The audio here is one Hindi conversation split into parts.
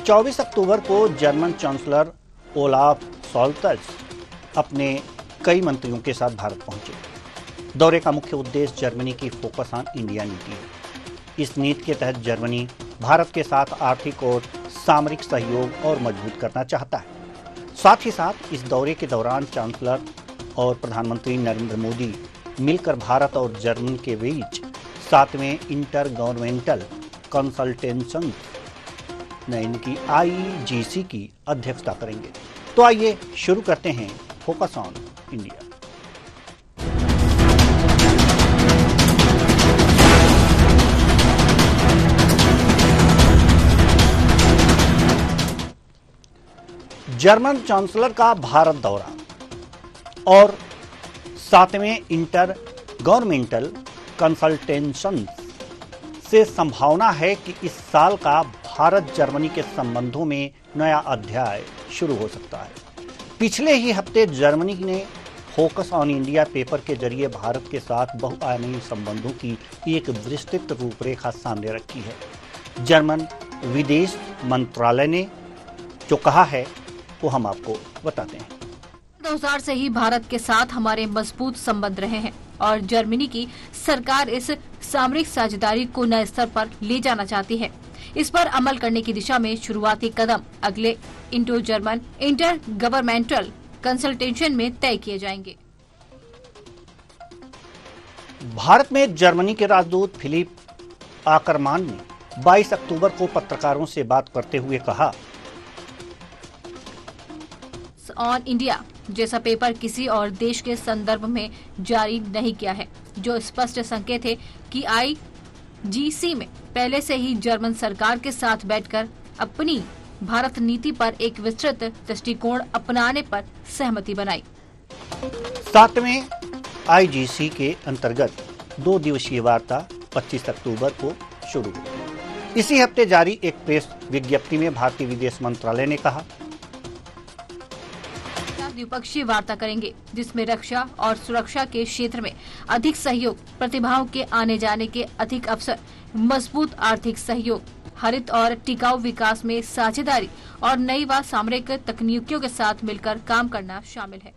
24 अक्टूबर को जर्मन चांसलर ओलाफ शोल्त्ज अपने कई मंत्रियों के साथ भारत पहुंचे। दौरे का मुख्य उद्देश्य जर्मनी की फोकस ऑन इंडिया नीति है। इस नीति के तहत जर्मनी भारत के साथ आर्थिक और सामरिक सहयोग और मजबूत करना चाहता है। साथ ही साथ इस दौरे के दौरान चांसलर और प्रधानमंत्री नरेंद्र मोदी मिलकर भारत और जर्मनी के बीच 7वें इंटर गवर्नमेंटल कंसल्टेशन की IGC की अध्यक्षता करेंगे। तो आइए शुरू करते हैं focus on India. German chancellor का भारत दौरा और 7वें इंटर गवर्नमेंटल कंसल्टेशन से संभावना है कि इस साल का भारत जर्मनी के संबंधों में नया अध्याय शुरू हो सकता है। पिछले ही हफ्ते जर्मनी ने फोकस ऑन इंडिया पेपर के जरिए भारत के साथ बहुआयामी संबंधों की एक विस्तृत रूपरेखा सामने रखी है। जर्मन विदेश मंत्रालय ने जो कहा है वो हम आपको बताते हैं। 2000 से ही भारत के साथ हमारे मजबूत संबंध रहे हैं और जर्मनी की सरकार इस सामरिक साझेदारी को नए स्तर पर ले जाना चाहती है। इस पर अमल करने की दिशा में शुरुआती कदम अगले Indo German inter governmental consultation में तय किए जाएंगे। भारत में जर्मनी के राजदूत फिलिप आकरमान ने 22 अक्टूबर को पत्रकारों से बात करते हुए कहा, ऑन इंडिया जैसा पेपर किसी और देश के संदर्भ में जारी नहीं किया है, जो स्पष्ट संकेत है कि IGC में पहले से ही जर्मन सरकार के साथ बैठकर अपनी भारत नीति पर एक विस्तृत दृष्टिकोण अपनाने पर सहमति बनाई। 7वें IGC के अंतर्गत 2 दिवसीय वार्ता 25 अक्टूबर को शुरू हुई। इसी हफ्ते जारी एक प्रेस विज्ञप्ति में भारतीय विदेश मंत्रालय ने कहा, द्विपक्षीय वार्ता करेंगे जिसमें रक्षा और सुरक्षा के क्षेत्र में अधिक सहयोग, प्रतिभाओं के आने जाने के अधिक अवसर, मजबूत आर्थिक सहयोग, हरित और टिकाऊ विकास में साझेदारी और नई व सामरिक तकनीकों के साथ मिलकर काम करना शामिल है।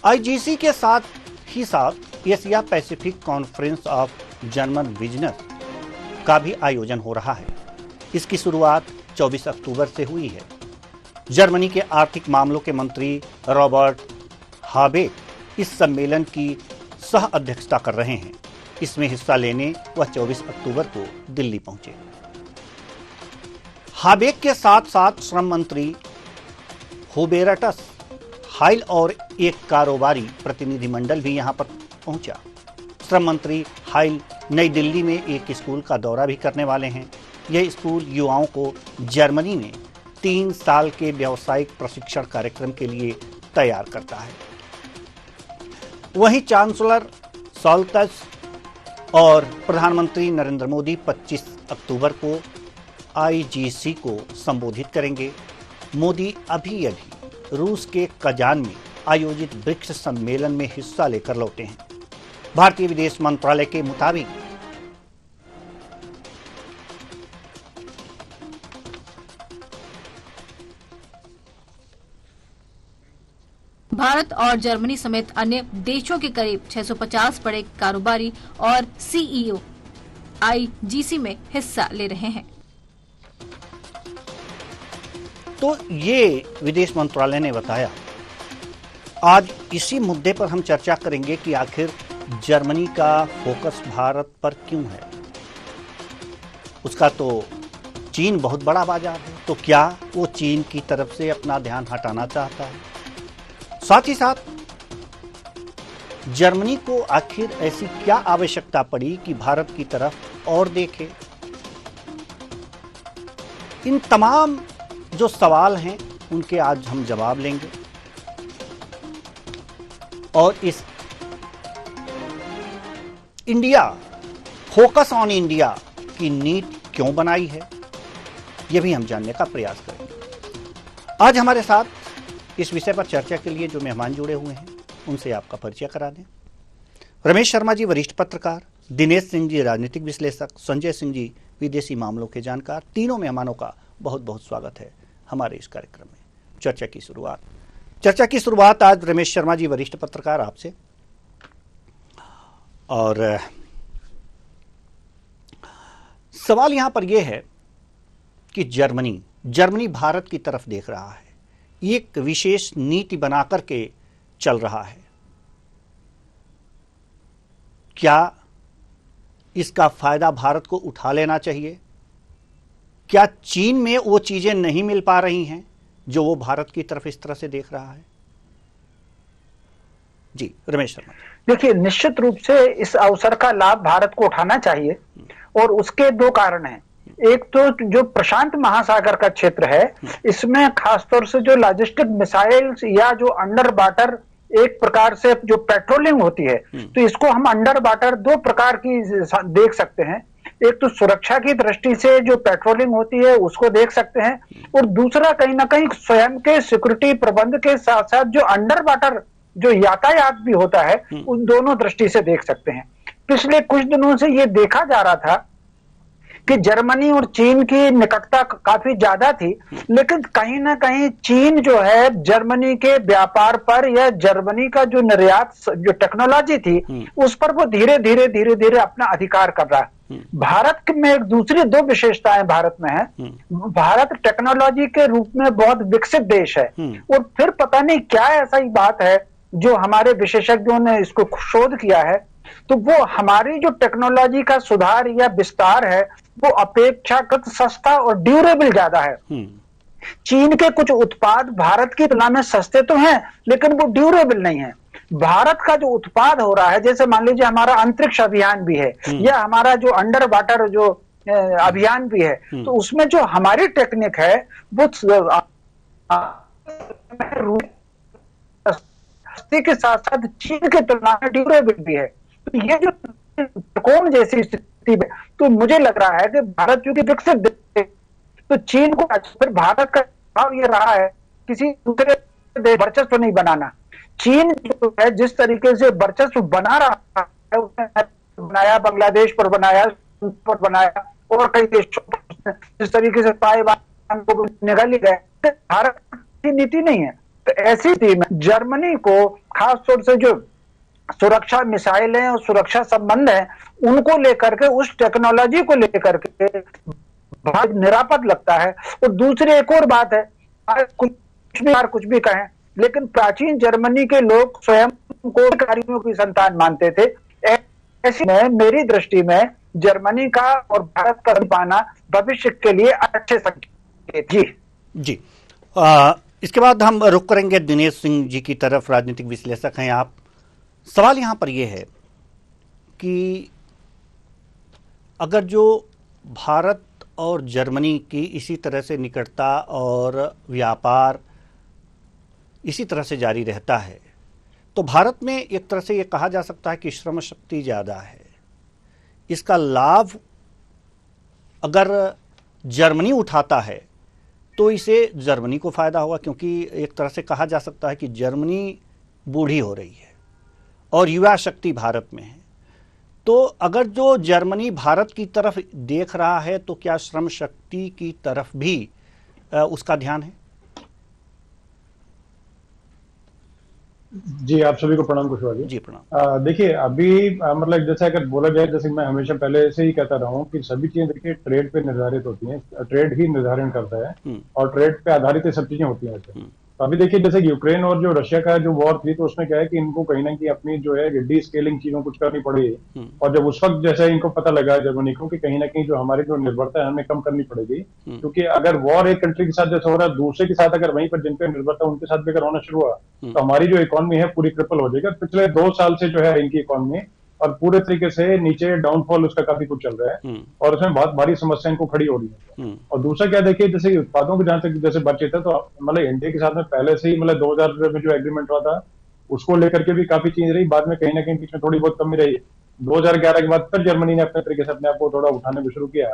IGC के साथ ही साथ Asia Pacific conference of German business का भी आयोजन हो रहा है। इसकी शुरुआत 24 अक्टूबर से हुई है। जर्मनी के आर्थिक मामलों के मंत्री रॉबर्ट हाबेक इस सम्मेलन की सह अध्यक्षता कर रहे हैं। इसमें हिस्सा लेने वह 24 अक्टूबर को दिल्ली पहुंचे। हाबेक के साथ साथ श्रम मंत्री हुबेरटस हाइल और एक कारोबारी प्रतिनिधिमंडल भी यहां पर पहुंचा। श्रम मंत्री हाइल नई दिल्ली में एक स्कूल का दौरा भी करने वाले हैं। यह स्कूल युवाओं को जर्मनी में 3 साल के व्यावसायिक प्रशिक्षण कार्यक्रम के लिए तैयार करता है। वहीं चांसलर शोल्त्ज और प्रधानमंत्री नरेंद्र मोदी 25 अक्टूबर को IGC को संबोधित करेंगे। मोदी अभी रूस के कजान में आयोजित ब्रिक्स सम्मेलन में हिस्सा लेकर लौटे हैं। भारतीय विदेश मंत्रालय के मुताबिक भारत और जर्मनी समेत अन्य देशों के करीब 650 बड़े कारोबारी और CEO IGC में हिस्सा ले रहे हैं। तो ये विदेश मंत्रालय ने बताया। आज इसी मुद्दे पर हम चर्चा करेंगे कि आखिर जर्मनी का फोकस भारत पर क्यों है। उसका तो चीन बहुत बड़ा बाजार है, तो क्या वो चीन की तरफ से अपना ध्यान हटाना चाहता है? साथ ही साथ जर्मनी को आखिर ऐसी क्या आवश्यकता पड़ी कि भारत की तरफ और देखे? इन तमाम जो सवाल हैं उनके आज हम जवाब लेंगे और इस इंडिया फोकस ऑन इंडिया की नीति क्यों बनाई है यह भी हम जानने का प्रयास करेंगे। आज हमारे साथ इस विषय पर चर्चा के लिए जो मेहमान जुड़े हुए हैं उनसे आपका परिचय करा दें। रमेश शर्मा जी वरिष्ठ पत्रकार, दिनेश सिंह जी राजनीतिक विश्लेषक, संजय सिंह जी विदेशी मामलों के जानकार, तीनों मेहमानों का बहुत बहुत स्वागत है हमारे इस कार्यक्रम में। चर्चा की शुरुआत आज रमेश शर्मा जी, वरिष्ठ पत्रकार, आपसे। और सवाल यहां पर यह है कि जर्मनी भारत की तरफ देख रहा है, एक विशेष नीति बना करके चल रहा है। क्या इसका फायदा भारत को उठा लेना चाहिए? क्या चीन में वो चीजें नहीं मिल पा रही हैं जो वो भारत की तरफ इस तरह से देख रहा है? जी रमेश शर्मा। देखिए, निश्चित रूप से इस अवसर का लाभ भारत को उठाना चाहिए और उसके दो कारण हैं। एक तो जो प्रशांत महासागर का क्षेत्र है, इसमें खासतौर से जो लॉजिस्टिक मिसाइल्स या जो अंडर वाटर एक प्रकार से जो पेट्रोलिंग होती है, तो इसको हम अंडर वाटर दो प्रकार की देख सकते हैं। एक तो सुरक्षा की दृष्टि से जो पेट्रोलिंग होती है उसको देख सकते हैं, और दूसरा कहीं ना कहीं स्वयं के सिक्योरिटी प्रबंध के साथ साथ जो अंडर वाटर जो यातायात भी होता है, उन दोनों दृष्टि से देख सकते हैं। पिछले कुछ दिनों से ये देखा जा रहा था कि जर्मनी और चीन की निकटता काफी ज्यादा थी, लेकिन कहीं ना कहीं चीन जो है जर्मनी के व्यापार पर या जर्मनी का जो निर्यात जो टेक्नोलॉजी थी उस पर वो धीरे धीरे अपना अधिकार कर रहा है। भारत में एक दूसरी दो विशेषताएं भारत में है। भारत टेक्नोलॉजी के रूप में बहुत विकसित देश है, और फिर पता नहीं क्या ऐसा ही बात है जो हमारे विशेषज्ञों ने इसको शोध किया है, तो वो हमारी जो टेक्नोलॉजी का सुधार या विस्तार है वो अपेक्षाकृत सस्ता और ड्यूरेबल ज्यादा है। चीन के कुछ उत्पाद भारत की तुलना में सस्ते तो हैं, लेकिन वो ड्यूरेबल नहीं है। भारत का जो उत्पाद हो रहा है, जैसे मान लीजिए हमारा अंतरिक्ष अभियान भी है या हमारा जो अंडर वाटर जो अभियान भी है, तो उसमें जो हमारी टेक्निक है वो सस्ते के साथ साथ चीन की तुलना में ड्यूरेबल भी है। तो ये जो त्रिकोण जैसी स्थिति में, तो मुझे लग रहा है कि भारत चूंकि विकसित देश है, तो चीन को फिर भारत का भाव ये रहा है किसी दूसरे देश वर्चस्व नहीं बनाना। चीन जो है जिस तरीके से वर्चस्व बना रहा है, उसने बनाया, बांग्लादेश पर बनाया, पर बनाया और कई देशों पर जिस तरीके से ताइवान को निगल गए, भारत की नीति नहीं है। तो ऐसी स्थिति में जर्मनी को खासतौर से जो सुरक्षा मिसाइल हैं और सुरक्षा संबंध है उनको लेकर के, उस टेक्नोलॉजी को लेकर के बहुत निरापद लगता है। और दूसरी एक और बात है, कुछ भी कहें, लेकिन प्राचीन जर्मनी के लोग स्वयं को कार्यों की संतान मानते थे। ऐसे में मेरी दृष्टि में जर्मनी का और भारत का पाना भविष्य के लिए अच्छे संकेत। जी इसके बाद हम रुक करेंगे दिनेश सिंह जी की तरफ, राजनीतिक विश्लेषक हैं आप। सवाल यहाँ पर यह है कि अगर जो भारत और जर्मनी की इसी तरह से निकटता और व्यापार इसी तरह से जारी रहता है, तो भारत में एक तरह से ये कहा जा सकता है कि श्रम शक्ति ज़्यादा है। इसका लाभ अगर जर्मनी उठाता है तो इसे जर्मनी को फ़ायदा होगा, क्योंकि एक तरह से कहा जा सकता है कि जर्मनी बूढ़ी हो रही है और युवा शक्ति भारत में है। तो अगर जो जर्मनी भारत की तरफ देख रहा है तो क्या श्रम शक्ति की तरफ भी उसका ध्यान है? जी, आप सभी को प्रणाम कुशवाहा जी। जी प्रणाम। देखिए, अभी मतलब जैसे अगर बोला जाए, जैसे मैं हमेशा पहले से ही कहता रहा हूँ कि सभी चीजें देखिए ट्रेड पे निर्धारित होती हैं, ट्रेड ही निर्धारण करता है और ट्रेड पे आधारित सब चीजें होती हैं। तो अभी देखिए जैसे यूक्रेन और जो रशिया का जो वॉर थी, तो उसमें क्या है कि इनको कहीं ना कहीं अपनी जो है डी स्केलिंग चीजों कुछ करनी पड़ी। और जब उस वक्त जैसे इनको पता लगा जर्मनी को कि कहीं ना कहीं जो हमारी जो निर्भरता है हमें कम करनी पड़ेगी, क्योंकि अगर वॉर एक कंट्री के साथ जैसे हो रहा है, दूसरे के साथ अगर वहीं पर जिन पे निर्भरता उनके साथ भी अगर होना शुरू हुआ तो हमारी जो इकोनॉमी है पूरी ट्रिपल हो जाएगी। पिछले 2 साल से जो है इनकी इकोनॉमी और पूरे तरीके से नीचे डाउनफॉल उसका काफी कुछ चल रहा है और उसमें बहुत भारी समस्या इनको खड़ी हो रही है। और दूसरा क्या देखिए, जैसे उत्पादों की जहां तक जैसे बातचीत है, तो मतलब इंडिया के साथ में पहले से ही मतलब 2000 में जो एग्रीमेंट हुआ था उसको लेकर के भी काफी चीज रही, बाद में कहीं ना कहीं बीच में थोड़ी बहुत कमी रही। 2011 के बाद फिर जर्मनी ने अपने तरीके से अपने आप को थोड़ा उठाने को शुरू किया।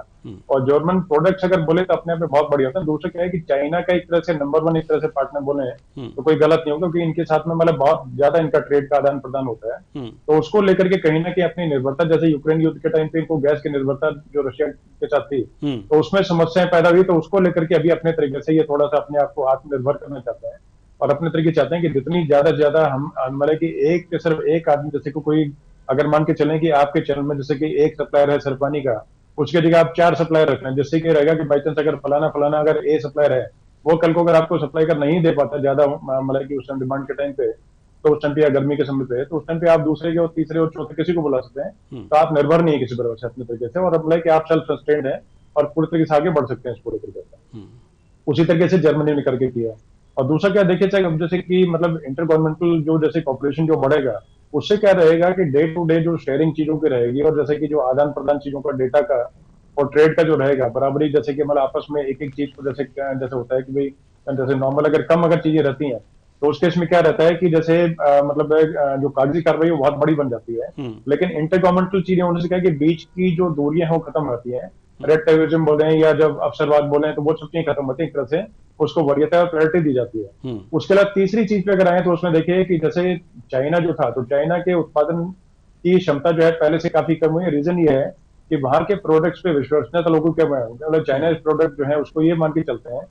और जर्मन प्रोडक्ट्स अगर बोले तो अपने आप में बहुत बढ़िया होता है। दूसरा क्या है कि चाइना का एक तरह से नंबर 1 एक तरह से पार्टनर बोले तो कोई गलत नहीं होगा, क्योंकि इनके साथ में मतलब बहुत ज्यादा इनका ट्रेड का आदान प्रदान होता है। तो उसको लेकर के कहीं ना कहीं अपनी निर्भरता, जैसे यूक्रेन युद्ध के टाइम पे इनको गैस की निर्भरता जो रशिया के साथ थी, तो उसमें समस्याएं पैदा हुई। तो उसको लेकर के अभी अपने तरीके से ये थोड़ा सा अपने आप को आत्मनिर्भर करना चाहता है और अपने तरीके चाहते हैं कि जितनी ज्यादा से ज्यादा हम मतलब कि सिर्फ एक आदमी, जैसे को कोई अगर मान के चलें कि आपके चैनल में जैसे कि एक सप्लायर है सरपानी का, उसके जगह आप 4 सप्लायर रखना, जिससे कि रहेगा कि बाई चांस अगर फलाना अगर ए सप्लायर है, वो कल को अगर आपको सप्लाई कर नहीं दे पाता ज्यादा मतलब कि उस टाइम डिमांड के टाइम पे, तो उस टाइम पे या गर्मी के समय पे, तो उस टाइम पे आप दूसरे के और तीसरे और चौथे किसी को बुला सकते हैं। तो आप निर्भर नहीं है किसी पर से अपने तरीके से, और मतलब कि आप सेल्फ सस्टेन्ड है और पूरे तरीके से आगे बढ़ सकते हैं इस पूरे तरीके से। उसी तरीके से जर्मनी ने करके किया। और दूसरा क्या देखिए, चाहे अब जैसे कि मतलब इंटर गवर्नमेंटल जो जैसे कॉर्पोरेशन जो बढ़ेगा, उससे क्या रहेगा कि डे टू डे जो शेयरिंग चीजों की रहेगी, और जैसे कि जो आदान प्रदान चीजों का, डेटा का और ट्रेड का जो रहेगा बराबरी, जैसे कि मतलब आपस में एक एक चीज को जैसे जैसे होता है कि भाई जैसे नॉर्मल अगर कम अगर चीजें रहती हैं, तो उस केस में क्या रहता है कि जैसे मतलब जो कागजी कार्रवाई वो बहुत बड़ी बन जाती है। लेकिन इंटर गवर्नमेंटल चीजें होने से क्या है कि बीच की जो दूरियां हैं वो खत्म होती हैं। रेड टेररिज्म बोले या जब अवसरवाद बोले तो वो सब चीजें खत्म होती है, एक तरह से उसको वरीयता और प्रायोरिटी दी जाती है। उसके अलावा तीसरी चीज पे अगर आए तो उसमें देखिए कि जैसे चाइना जो था, तो चाइना के उत्पादन की क्षमता जो है पहले से काफी कम हुई है। रीजन ये है कि बाहर के प्रोडक्ट्स पे विश्वसनीयता लोगों क्या मतलब चाइना प्रोडक्ट जो है उसको ये मान के चलते हैं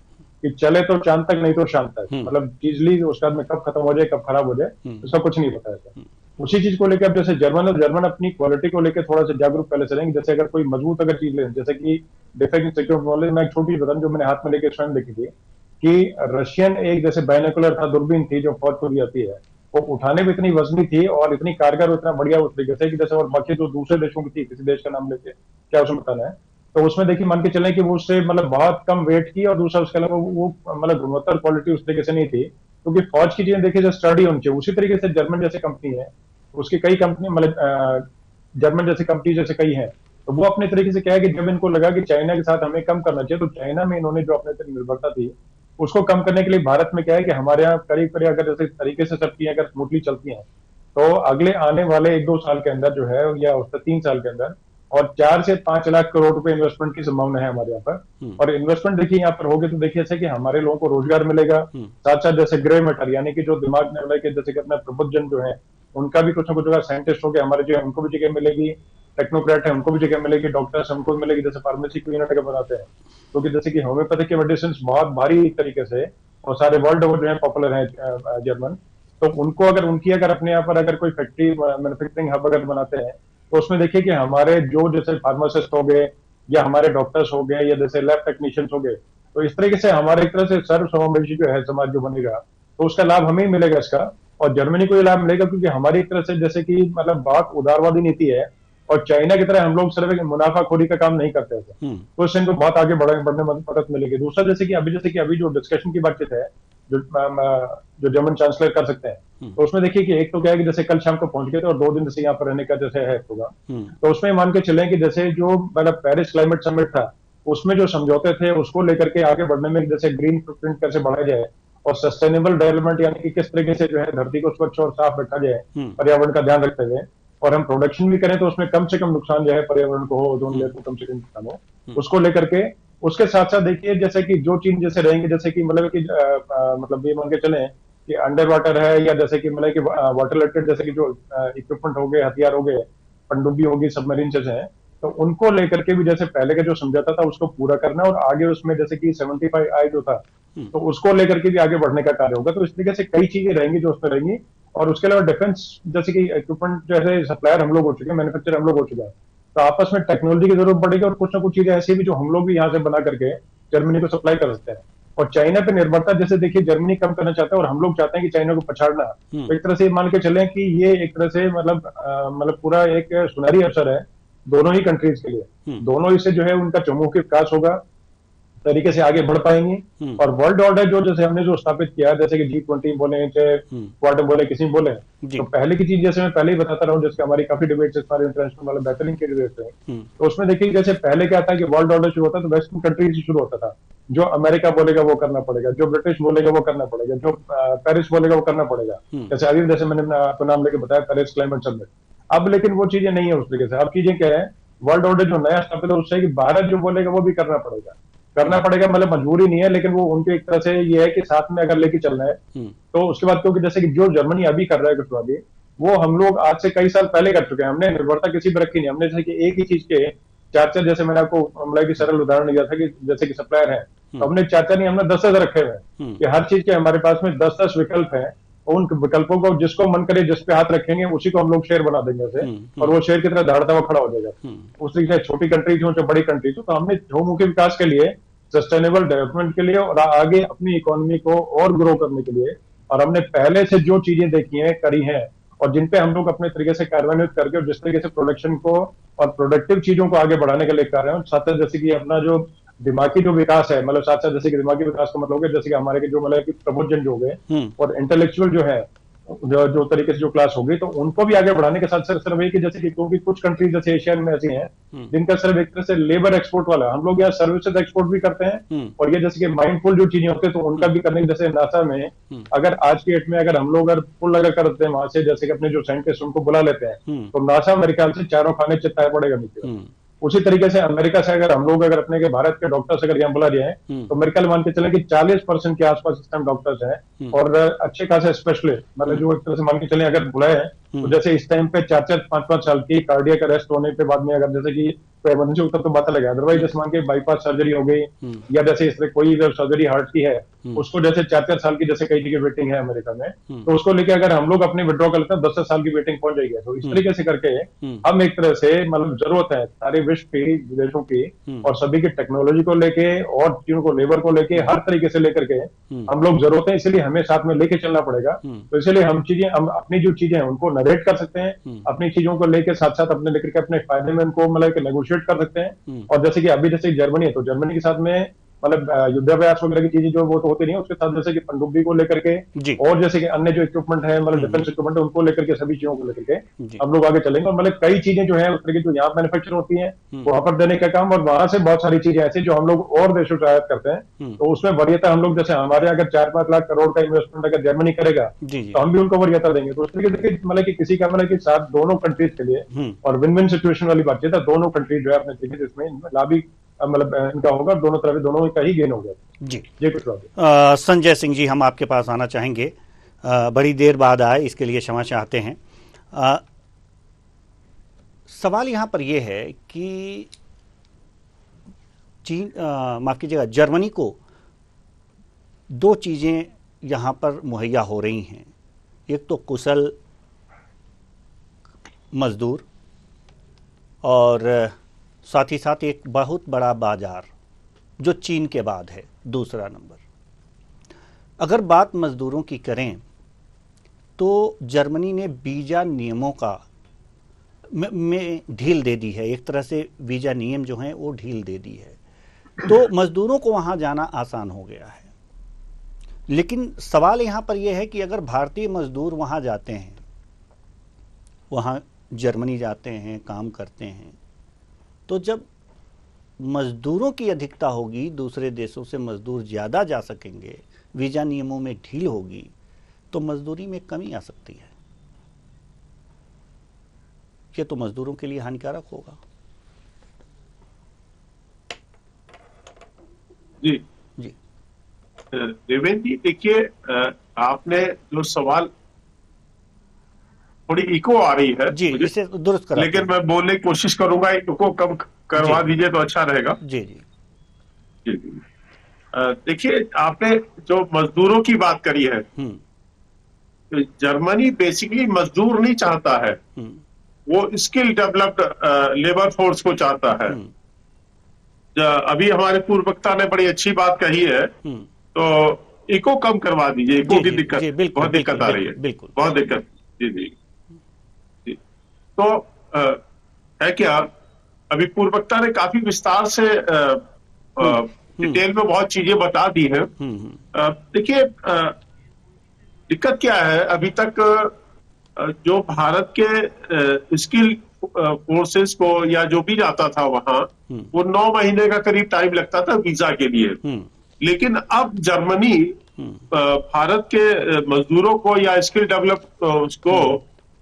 कि चले तो चांद तक, नहीं तो शाम तक, मतलब चीजली उसका में कब खत्म हो जाए कब खराब हो जाए उसका कुछ नहीं पता है। उसी चीज को लेकर अब जैसे जर्मन अपनी क्वालिटी को लेकर थोड़ा सा जागरूक पहले से रहेंगे। जैसे अगर कोई मजबूत अगर चीज ले, जैसे कि डिफेंस सिक्योरिटी नॉलेज, मैं एक छोटी चीज बताऊं जो मैंने हाथ में लेकर स्वयं देखी थी, कि रशियन एक जैसे बायनोकुलर था, दूरबीन थी जो फौज को दी जाती है, वो उठाने में इतनी वजनी थी और इतनी कारगर, इतना बढ़िया उस तरीके से कि जैसे, और बाकी जो दूसरे देशों की थी, किसी देश का नाम लेके क्या उसमें बताना है, तो उसमें देखिए मान के चलें कि वो उससे मतलब बहुत कम वेट की, और दूसरा उसके अलावा वो मतलब गुणवत्ता और क्वालिटी उस तरीके से नहीं थी, क्योंकि फौज की चीजें देखिए जो स्टडी होनी चाहिए। उसी तरीके से जर्मन जैसे कंपनी है, उसकी कई कंपनी मतलब जर्मन जैसी कंपनी जैसे कई है, तो वो अपने तरीके से क्या है कि जब इनको लगा कि चाइना के साथ हमें कम करना चाहिए, तो चाइना में इन्होंने जो अपने निर्भरता थी उसको कम करने के लिए भारत में क्या है कि हमारे यहाँ करीब करीब अगर जैसे तरीके से सब चीजें अगर स्मूथली चलती हैं, तो अगले आने वाले 1-2 साल के अंदर जो है, या उससे 3 साल के अंदर, और 4 से 5 लाख करोड़ रुपए इन्वेस्टमेंट की संभावना है हमारे यहाँ पर। और इन्वेस्टमेंट देखिए यहाँ पर होगी तो देखिए ऐसे कि हमारे लोगों को रोजगार मिलेगा, साथ साथ जैसे ग्रे मैटर यानी कि जो दिमाग में वाला कि जैसे कि अपना प्रबुद्धजन जो है उनका भी कुछ ना कुछ जगह, साइंटिस्ट हो गए हमारे जो है उनको भी जगह मिलेगी, टेक्नोक्रेट है उनको भी जगह मिलेगी, डॉक्टर्स हमको भी मिलेगी, जैसे फार्मेसी को यूनिट बनाते हैं, क्योंकि जैसे कि होम्योपैथिक के मेडिसिन बहुत भारी तरीके से और सारे वर्ल्ड ओवर जो है पॉपुलर है जर्मन, तो उनको अगर उनकी अगर अपने यहाँ पर अगर कोई फैक्ट्री मैन्युफैक्चरिंग हब अगर बनाते हैं, तो उसमें देखिए कि हमारे जो जैसे फार्मासिस्ट हो गए या हमारे डॉक्टर्स हो गए या जैसे लैब टेक्नीशियंस हो गए, तो इस तरीके से हमारे एक तरह से सर्व समावेशी जो है समाज जो बनेगा, तो उसका लाभ हमें ही मिलेगा इसका, और जर्मनी को ये लाभ मिलेगा, क्योंकि हमारी एक तरह से जैसे कि मतलब बहुत उदारवादी नीति है, और चाइना की तरह हम लोग सिर्फ एक मुनाफाखोरी का काम नहीं करते थे, तो इससे इनको बहुत आगे बढ़ने में मदद मिलेगी। दूसरा जैसे कि अभी जो डिस्कशन की बातचीत है जो जर्मन चांसलर कर सकते हैं, तो उसमें देखिए कि एक तो क्या है कि जैसे कल शाम को पहुंच गए थे और 2 दिन जैसे यहाँ पर रहने का जैसे है होगा, तो उसमें मान के चले कि जैसे जो मतलब पेरिस क्लाइमेट समिट था उसमें जो समझौते थे उसको लेकर के आगे बढ़ने में, जैसे ग्रीन फुटप्रिंट कैसे बढ़ाया जाए और सस्टेनेबल डेवलपमेंट यानी कि किस तरीके से जो है धरती को स्वच्छ और साफ रखा जाए पर्यावरण का ध्यान रखते हुए, और हम प्रोडक्शन भी करें तो उसमें कम से कम नुकसान जो है पर्यावरण को हो, ओजोन लेयर को कम से कम नुकसान हो, उसको लेकर के। उसके साथ साथ देखिए जैसे कि जो चीज जैसे रहेंगे, जैसे कि मतलब कि मतलब ये मान के चले कि अंडर वाटर है, या जैसे कि मतलब कि वाटर रिलेटेड जैसे कि जो इक्विपमेंट हो गए, हथियार हो गए, पनडुब्बी होगी, सबमरीन जैसे हैं, तो उनको लेकर के भी जैसे पहले का जो समझौता था उसको पूरा करना, और आगे उसमें जैसे कि 75I जो था तो उसको लेकर के भी आगे बढ़ने का कार्य होगा। तो इस तरीके से कई चीजें रहेंगी जो उसमें रहेंगी, और उसके अलावा डिफेंस जैसे कि इक्विपमेंट जैसे सप्लायर हम लोग हो चुके हैं, मैन्युफैक्चर हम लोग हो चुके हैं, तो आपस में टेक्नोलॉजी की जरूरत पड़ेगी, और कुछ ना कुछ चीजें ऐसी भी जो हम लोग भी यहाँ से बना करके जर्मनी को सप्लाई कर सकते हैं। और चाइना पे निर्भरता जैसे देखिए जर्मनी कम करना चाहता है और हम लोग चाहते हैं कि चाइना को पछाड़ना, तो एक तरह से मान के चलें कि ये एक तरह से मतलब पूरा एक सुनहरी अवसर है दोनों ही कंट्रीज के लिए। दोनों इससे जो है उनका चहुमुखी विकास होगा, तरीके से आगे बढ़ पाएंगे, और वर्ल्ड ऑर्डर जो जैसे हमने जो स्थापित किया, जैसे कि G20 बोले चाहे क्वाड बोले किसी बोले, तो पहले की चीज जैसे मैं पहले ही बताता रहा हूँ, जैसे हमारी काफी डिबेट्स हमारे इंटरनेशनल वाले बेहतरीन के डिबेट्स हैं, तो उसमें देखिए जैसे पहले क्या था कि वर्ल्ड ऑर्डर शुरू होता तो वेस्टर्न कंट्रीज से शुरू होता था, जो अमेरिका बोलेगा वो करना पड़ेगा, जो ब्रिटिश बोलेगा वो करना पड़ेगा, जो पेरिस बोलेगा वो करना पड़ेगा। जैसे अभी जैसे मैंने आपको नाम लेके बताया पेरिस क्लाइमेट समिट, अब लेकिन वो चीजें नहीं है उस तरीके से। अब चीजें क्या है, वर्ल्ड ऑर्डर जो नया स्टेप है उससे है कि भारत जो बोलेगा वो भी करना पड़ेगा, मतलब मजबूरी नहीं है, लेकिन वो उनके एक तरह से ये है कि साथ में अगर लेके चलना है। तो उसके बाद क्योंकि जैसे कि जो जर्मनी अभी कर रहा है कुशवाहा, वो हम लोग आज से कई साल पहले कर चुके हैं। हमने निर्भरता किसी पर रखी नहीं, हमने जैसे कि एक ही चीज के चार, जैसे मैंने आपको मतलब की सरल उदाहरण दिया था कि जैसे कि सप्लायर है, तो हमने चार नहीं, हमने 10 रखे हुए हैं कि हर चीज के हमारे पास में 10 विकल्प है। उन विकल्पों को जिसको मन करे जिस पे हाथ रखेंगे उसी को हम लोग शेयर बना देंगे उसे, और वो शेयर की तरह दहाड़ता हुआ खड़ा हो जाएगा। उस तरीके से छोटी कंट्रीज हो चाहे बड़ी कंट्रीज हो, तो हमने बहुमुखी विकास के लिए, सस्टेनेबल डेवलपमेंट के लिए और आगे अपनी इकोनॉमी को और ग्रो करने के लिए, और हमने पहले से जो चीजें देखी हैं, करी हैं, और जिन पे हम लोग अपने तरीके से कार्यान्वित करके और जिस तरीके से प्रोडक्शन को और प्रोडक्टिव चीजों को आगे बढ़ाने के लिए कर रहे हैं, साथ साथ जैसे कि अपना जो दिमागी जो विकास है, मतलब साथ साथ जैसे कि दिमागी विकास का मतलब हो गया जैसे कि हमारे के जो मतलब कि प्रबुद्धजन जो हो गए और इंटेलेक्चुअल जो है जो तरीके से जो क्लास होगी, तो उनको भी आगे बढ़ाने के साथ साथ सिर्फ एक जैसे कि क्योंकि कुछ कंट्रीज जैसे एशियन में ऐसी हैं जिनका सिर्फ एक तरह से लेबर एक्सपोर्ट वाला, हम लोग यहाँ सर्विसेज एक्सपोर्ट भी करते हैं, और ये जैसे कि माइंडफुल जो चीजें होती है तो उनका भी करने, जैसे नासा में अगर आज की डेट में अगर हम लोग पुल अगर करते हैं वहां से, जैसे कि अपने जो साइंटिस्ट उनको बुला लेते हैं, तो नासा मेरे ख्याल से चारों खाने चिताए पड़ेगा नीचे। उसी तरीके से अमेरिका से अगर हम लोग अगर अपने के भारत के डॉक्टर्स अगर यहाँ बुला जाए, तो मेरे ख्याल मान के चले कि 40% के आसपास इस टाइम डॉक्टर्स हैं, और अच्छे खासे स्पेशलिस्ट, मतलब जो एक तरह से मान के चले अगर बुलाए हैं, तो जैसे इस टाइम पे 4-4, 5-5 साल की कार्डियक अरेस्ट होने के बाद में अगर जैसे कि तो इमरजेंसी होता तो बात लगा, अदरवाइज जैसे मान के बाईपास सर्जरी हो गई या जैसे इस तरह कोई सर्जरी हार्ट की है, उसको जैसे 4-4 साल की जैसे कई जगह वेटिंग है अमेरिका में, तो उसको लेके अगर हम लोग अपने विड्रॉ कर लेते हैं 10 साल की वेटिंग पहुंच जाएगी। तो इस तरीके से करके हम एक तरह से मतलब जरूरत है सारे विश्व की, विदेशों की और सभी की टेक्नोलॉजी को लेके और चीजों को, लेबर को लेके, हर तरीके से लेकर के हम लोग जरूरत है, इसलिए हमें साथ में लेके चलना पड़ेगा। तो इसलिए हम अपनी जो चीजें हैं उनको नरेट कर सकते हैं, अपनी चीजों को लेके साथ साथ अपने लेकर के अपने फायदे में उनको मतलब नेगोशिएट कर सकते हैं। और जैसे कि अभी जैसे जर्मनी है, तो जर्मनी के साथ में मतलब युद्धाभ्यास वगैरह की चीजें जो वो तो होती नहीं है, उसके साथ जैसे कि पनडुब्बी को लेकर के और जैसे कि अन्य जो इक्विपमेंट है, मतलब डिफेंस इक्विपमेंट है, उनको लेकर के सभी चीजों को लेकर के हम लोग आगे चलेंगे। और मतलब कई चीजें जो है उस तरह की जो यहाँ मैन्युफैक्चर होती है वहां पर देने का काम, और वहां से बहुत सारी चीजें ऐसी जो हम लोग और देशों से आयात करते हैं, तो उसमें वरीयता हम लोग, जैसे हमारे अगर 4-5 लाख करोड़ का इन्वेस्टमेंट अगर जर्मनी करेगा तो हम भी उनको वरीयता देंगे। तो उस तरीके से मतलब कि किसी का मतलब कि साथ दोनों कंट्रीज के लिए और विन विन सिचुएशन वाली बातचीत है, दोनों कंट्रीज जो है अपने तरीके से इसमें लाभ ही मतलब इनका होगा, दोनों तरफ दोनों का ही गेन होगा। जी कुछ संजय सिंह जी, हम आपके पास आना चाहेंगे, बड़ी देर बाद आए, इसके लिए क्षमा चाहते हैं। सवाल यहाँ पर यह है कि चीन, माफ कीजिएगा, जर्मनी को दो चीज़ें यहाँ पर मुहैया हो रही हैं, एक तो कुशल मजदूर और साथ ही साथ एक बहुत बड़ा बाजार जो चीन के बाद है दूसरा नंबर। अगर बात मजदूरों की करें तो जर्मनी ने वीजा नियमों का में ढील दे दी है, एक तरह से वीजा नियम जो हैं वो ढील दे दी है, तो मजदूरों को वहां जाना आसान हो गया है। लेकिन सवाल यहां पर यह है कि अगर भारतीय मजदूर वहां जाते हैं, वहां जर्मनी जाते हैं, काम करते हैं, तो जब मजदूरों की अधिकता होगी, दूसरे देशों से मजदूर ज़्यादा जा सकेंगे, वीज़ा नियमों में ढील होगी, तो मजदूरी में कमी आ सकती है। ये तो मजदूरों के लिए हानिकारक होगा। जी जी देवेंद्र जी, देखिए आपने जो सवाल, थोड़ी इको आ रही है जी, इसे दुरुस्त करा, लेकिन मैं बोलने की कोशिश करूंगा, इको कम करवा दीजिए तो अच्छा रहेगा। जी जी जी देखिए, आपने जो मजदूरों की बात करी है, तो जर्मनी बेसिकली मजदूर नहीं चाहता है, वो स्किल डेवलप्ड लेबर फोर्स को चाहता है। अभी हमारे पूर्व वक्ता ने बड़ी अच्छी बात कही है, तो इको कम करवा दीजिए, इको की दिक्कत, बहुत दिक्कत आ रही है, बिल्कुल बहुत दिक्कत। जी जी जी, तो है क्या, अभी पूर्व वक्ता ने काफी विस्तार से डिटेल में बहुत चीजें बता दी हैं। देखिए दिक्कत क्या है, अभी तक जो भारत के स्किल फोर्सेस को या जो भी जाता था वहां, वो 9 महीने का करीब टाइम लगता था वीजा के लिए। लेकिन अब जर्मनी भारत के मजदूरों को या स्किल डेवलप उसको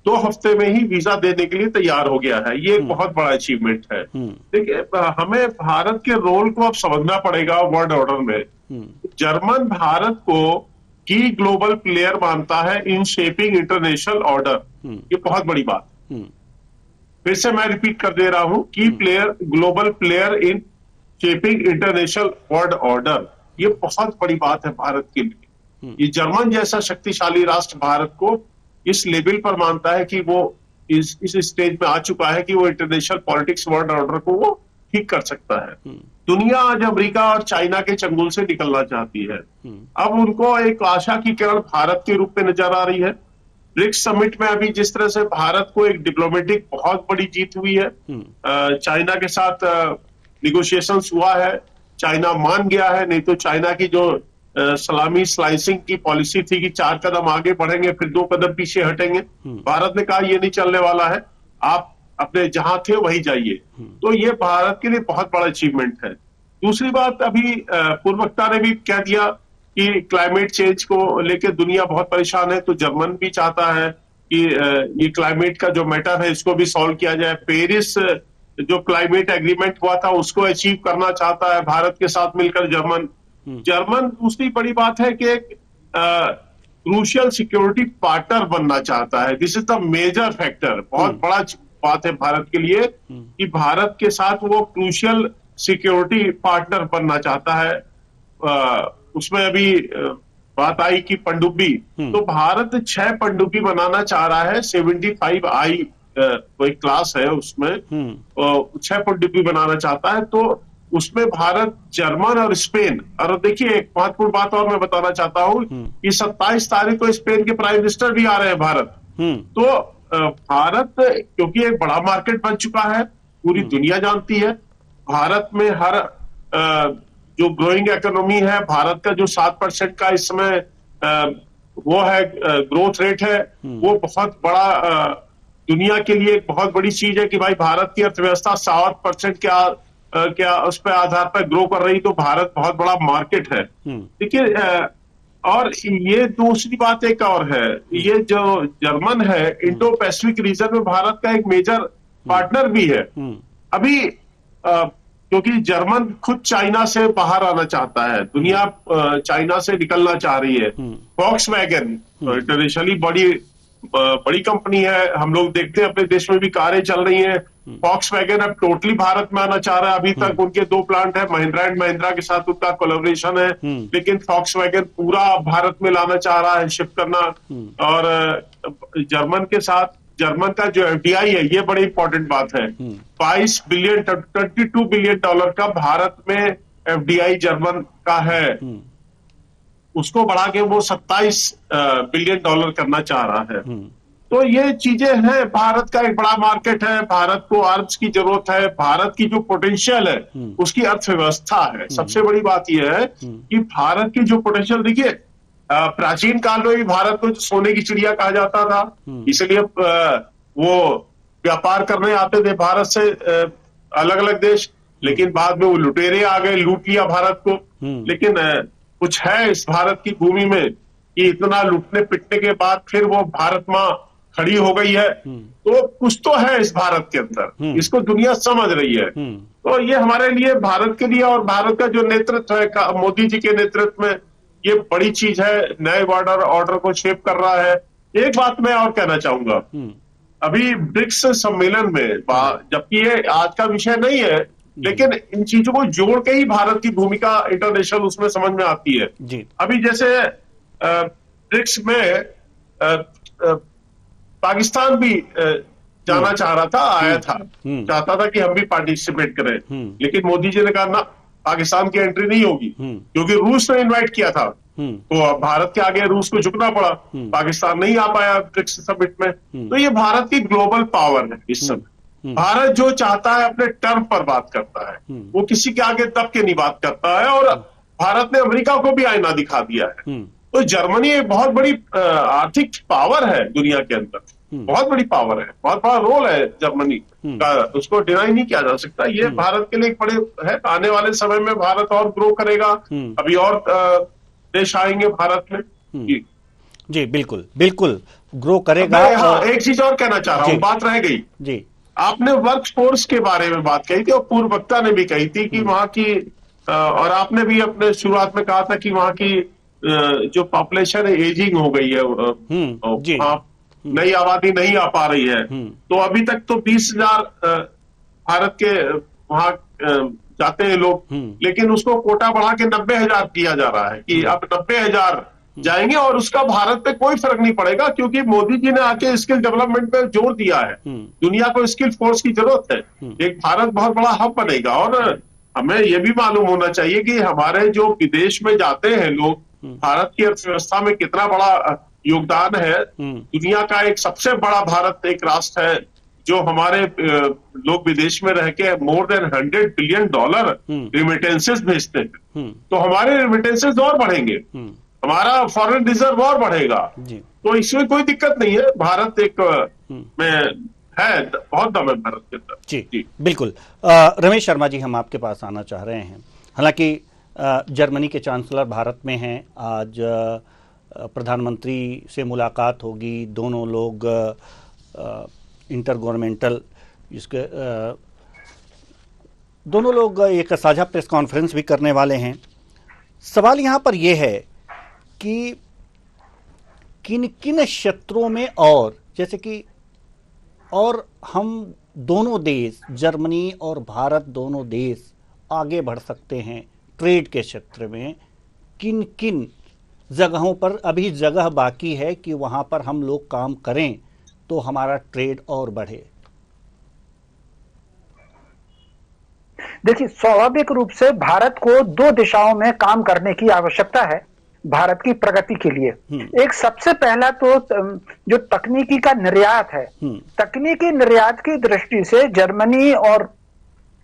2 हफ्ते में ही वीजा देने के लिए तैयार हो गया है। ये एक बहुत बड़ा अचीवमेंट है। देखिए, हमें भारत के रोल को अब समझना पड़ेगा वर्ल्ड ऑर्डर में। जर्मन भारत को की ग्लोबल प्लेयर मानता है इन शेपिंग इंटरनेशनल ऑर्डर। ये बहुत बड़ी बात। फिर से मैं रिपीट कर दे रहा हूं, की player, global player in shaping international world order. ये बहुत बड़ी बात है भारत के लिए। ये जर्मन जैसा शक्तिशाली राष्ट्र भारत को इस लेवल पर मानता है कि वो इस स्टेज में आ चुका है कि वो इंटरनेशनल पॉलिटिक्स वर्ल्ड ऑर्डर को वो ठीक कर सकता है। दुनिया आज अमेरिका और चाइना के चंगुल से निकलना चाहती है। अब उनको एक आशा की किरण भारत के रूप में नजर आ रही है। ब्रिक्स समिट में अभी जिस तरह से भारत को एक डिप्लोमेटिक बहुत बड़ी जीत हुई है, चाइना के साथ निगोशिएशंस हुआ है, चाइना मान गया है। नहीं तो चाइना की जो सलामी स्लाइसिंग की पॉलिसी थी कि 4 कदम आगे बढ़ेंगे फिर 2 कदम पीछे हटेंगे, भारत ने कहा ये नहीं चलने वाला है, आप अपने जहां थे वहीं जाइए। तो ये भारत के लिए बहुत बड़ा अचीवमेंट है। दूसरी बात, अभी पूर्व वक्ता ने भी कह दिया कि क्लाइमेट चेंज को लेकर दुनिया बहुत परेशान है, तो जर्मन भी चाहता है कि ये क्लाइमेट का जो मैटर है इसको भी सॉल्व किया जाए। पेरिस जो क्लाइमेट एग्रीमेंट हुआ था उसको अचीव करना चाहता है भारत के साथ मिलकर जर्मन। दूसरी बड़ी बात है कि एक क्रूशियल सिक्योरिटी पार्टनर बनना चाहता है। This is the major factor. बहुत बड़ा बात है भारत के लिए कि भारत के साथ वो क्रूशियल सिक्योरिटी पार्टनर बनना चाहता है। उसमें अभी बात आई कि पनडुब्बी, तो भारत 6 पनडुब्बी बनाना चाह रहा है। 75I कोई क्लास है उसमें 6 पनडुब्बी बनाना चाहता है। तो उसमें भारत, जर्मन और स्पेन। और देखिए, एक महत्वपूर्ण बात और मैं बताना चाहता हूं कि 27 तारीख को स्पेन के प्राइम मिनिस्टर भी आ रहे हैं भारत। तो भारत, क्योंकि एक बड़ा मार्केट बन चुका है, पूरी दुनिया जानती है भारत में हर जो ग्रोइंग इकोनॉमी है, भारत का जो 7% का इस समय वो है ग्रोथ रेट है, वो बहुत बड़ा दुनिया के लिए एक बहुत बड़ी चीज है कि भाई भारत की अर्थव्यवस्था 7% क्या उस पर आधार पर ग्रो कर रही, तो भारत बहुत बड़ा मार्केट है। देखिए, और ये दूसरी बात एक और है, ये जो जर्मन है इंडो पैसिफिक रीजन में भारत का एक मेजर पार्टनर भी है। अभी क्योंकि जर्मन खुद चाइना से बाहर आना चाहता है, दुनिया चाइना से निकलना चाह रही है। वॉक्सवैगन इंटरनेशनली बड़ी कंपनी है, हम लोग देखते हैं अपने देश में भी कारें चल रही हैं। वॉक्सवैगन अब टोटली भारत में आना चाह रहा है। अभी तक उनके 2 प्लांट है, महिंद्रा एंड महिंद्रा के साथ उनका कोलैबोरेशन है, लेकिन वॉक्सवैगन पूरा भारत में लाना चाह रहा है, शिफ्ट करना। और जर्मन के साथ, जर्मन का जो FDI है, ये बड़ी इंपॉर्टेंट बात है। 22 बिलियन, $22 बिलियन का भारत में FDI जर्मन का है, उसको बढ़ा के वो $27 बिलियन करना चाह रहा है। तो ये चीजें हैं, भारत का एक बड़ा मार्केट है, भारत को आर्म्स की जरूरत है, भारत की जो पोटेंशियल है उसकी अर्थव्यवस्था है। सबसे बड़ी बात यह है कि भारत की जो पोटेंशियल, देखिए प्राचीन काल में भी भारत को सोने की चिड़िया कहा जाता था, इसलिए वो व्यापार करने आते थे भारत से अलग अलग देश, लेकिन बाद में वो लुटेरे आ गए, लूट लिया भारत को। लेकिन कुछ है इस भारत की भूमि में कि इतना लूटने पिटने के बाद फिर वो भारत माँ खड़ी हो गई है, तो कुछ तो है इस भारत के अंदर, इसको दुनिया समझ रही है। तो ये हमारे लिए, भारत के लिए, और भारत का जो नेतृत्व है मोदी जी के नेतृत्व में, ये बड़ी चीज है, नए ऑर्डर को शेप कर रहा है। एक बात मैं और कहना चाहूंगा, अभी ब्रिक्स सम्मेलन में, जबकि ये आज का विषय नहीं है, लेकिन इन चीजों को जोड़ के ही भारत की भूमिका इंटरनेशनल उसमें समझ में आती है जी। अभी जैसे ब्रिक्स में पाकिस्तान भी जाना चाह रहा था, आया था, चाहता था कि हम भी पार्टिसिपेट करें, लेकिन मोदी जी ने कहा ना, पाकिस्तान की एंट्री नहीं होगी, क्योंकि रूस ने इनवाइट किया था। तो भारत के आगे रूस को झुकना पड़ा, पाकिस्तान नहीं आ पाया ब्रिक्स समिट में। तो ये भारत की ग्लोबल पावर है इस समय। भारत जो चाहता है अपने टर्म पर बात करता है, वो किसी के आगे दब के नहीं बात करता है, और भारत ने अमेरिका को भी आईना दिखा दिया है। तो जर्मनी एक बहुत बड़ी आर्थिक पावर है दुनिया के अंदर, बहुत बड़ी पावर है, बहुत बड़ा रोल है जर्मनी का, उसको डिनाई नहीं किया जा सकता। ये भारत के लिए एक बड़े है, आने वाले समय में भारत और ग्रो करेगा, अभी और देश आएंगे भारत में। जी बिल्कुल बिल्कुल, ग्रो करेगा। हाँ, एक चीज और कहना चाह रहा हूँ, बात रह गई जी, आपने वर्क फोर्स के बारे में बात कही थी और पूर्व वक्ता ने भी कही थी कि वहां की और आपने भी अपने शुरुआत में कहा था कि वहां की जो पॉपुलेशन है एजिंग हो गई है, जी, वहां नई आबादी नहीं आ पा रही है। तो अभी तक तो 20,000 भारत के वहां जाते हैं लोग, लेकिन उसको कोटा बढ़ा के 90,000 किया जा रहा है कि अब 90,000 जाएंगे और उसका भारत पे कोई फर्क नहीं पड़ेगा, क्योंकि मोदी जी ने आके स्किल डेवलपमेंट पे जोर दिया है। दुनिया को स्किल फोर्स की जरूरत है, एक भारत बहुत बड़ा हब बनेगा। और हमें यह भी मालूम होना चाहिए कि हमारे जो विदेश में जाते हैं लोग, भारत की अर्थव्यवस्था में कितना बड़ा योगदान है। दुनिया का एक सबसे बड़ा भारत एक राष्ट्र है जो हमारे लोग विदेश में रह के मोर देन $100 बिलियन रिमिटेंसेस भेजते हैं। तो हमारे रिमिटेंसेस और बढ़ेंगे, हमारा फॉरेन रिजर्व और बढ़ेगा। तो इसमें कोई दिक्कत नहीं है, भारत एक में है, बहुत दम है भारत के अंदर। जी, बिल्कुल। रमेश शर्मा जी, हम आपके पास आना चाह रहे हैं। हालांकि जर्मनी के चांसलर भारत में हैं, आज प्रधानमंत्री से मुलाकात होगी, दोनों लोग इंटर गवर्नमेंटल इसके दोनों लोग एक साझा प्रेस कॉन्फ्रेंस भी करने वाले हैं। सवाल यहाँ पर यह है कि किन किन क्षेत्रों में, और जैसे कि और हम दोनों देश, जर्मनी और भारत दोनों देश आगे बढ़ सकते हैं ट्रेड के क्षेत्र में, किन किन जगहों पर अभी जगह बाकी है कि वहां पर हम लोग काम करें तो हमारा ट्रेड और बढ़े। देखिए, स्वाभाविक रूप से भारत को दो दिशाओं में काम करने की आवश्यकता है भारत की प्रगति के लिए। एक सबसे पहला तो जो तकनीकी का निर्यात है, तकनीकी निर्यात की दृष्टि से जर्मनी और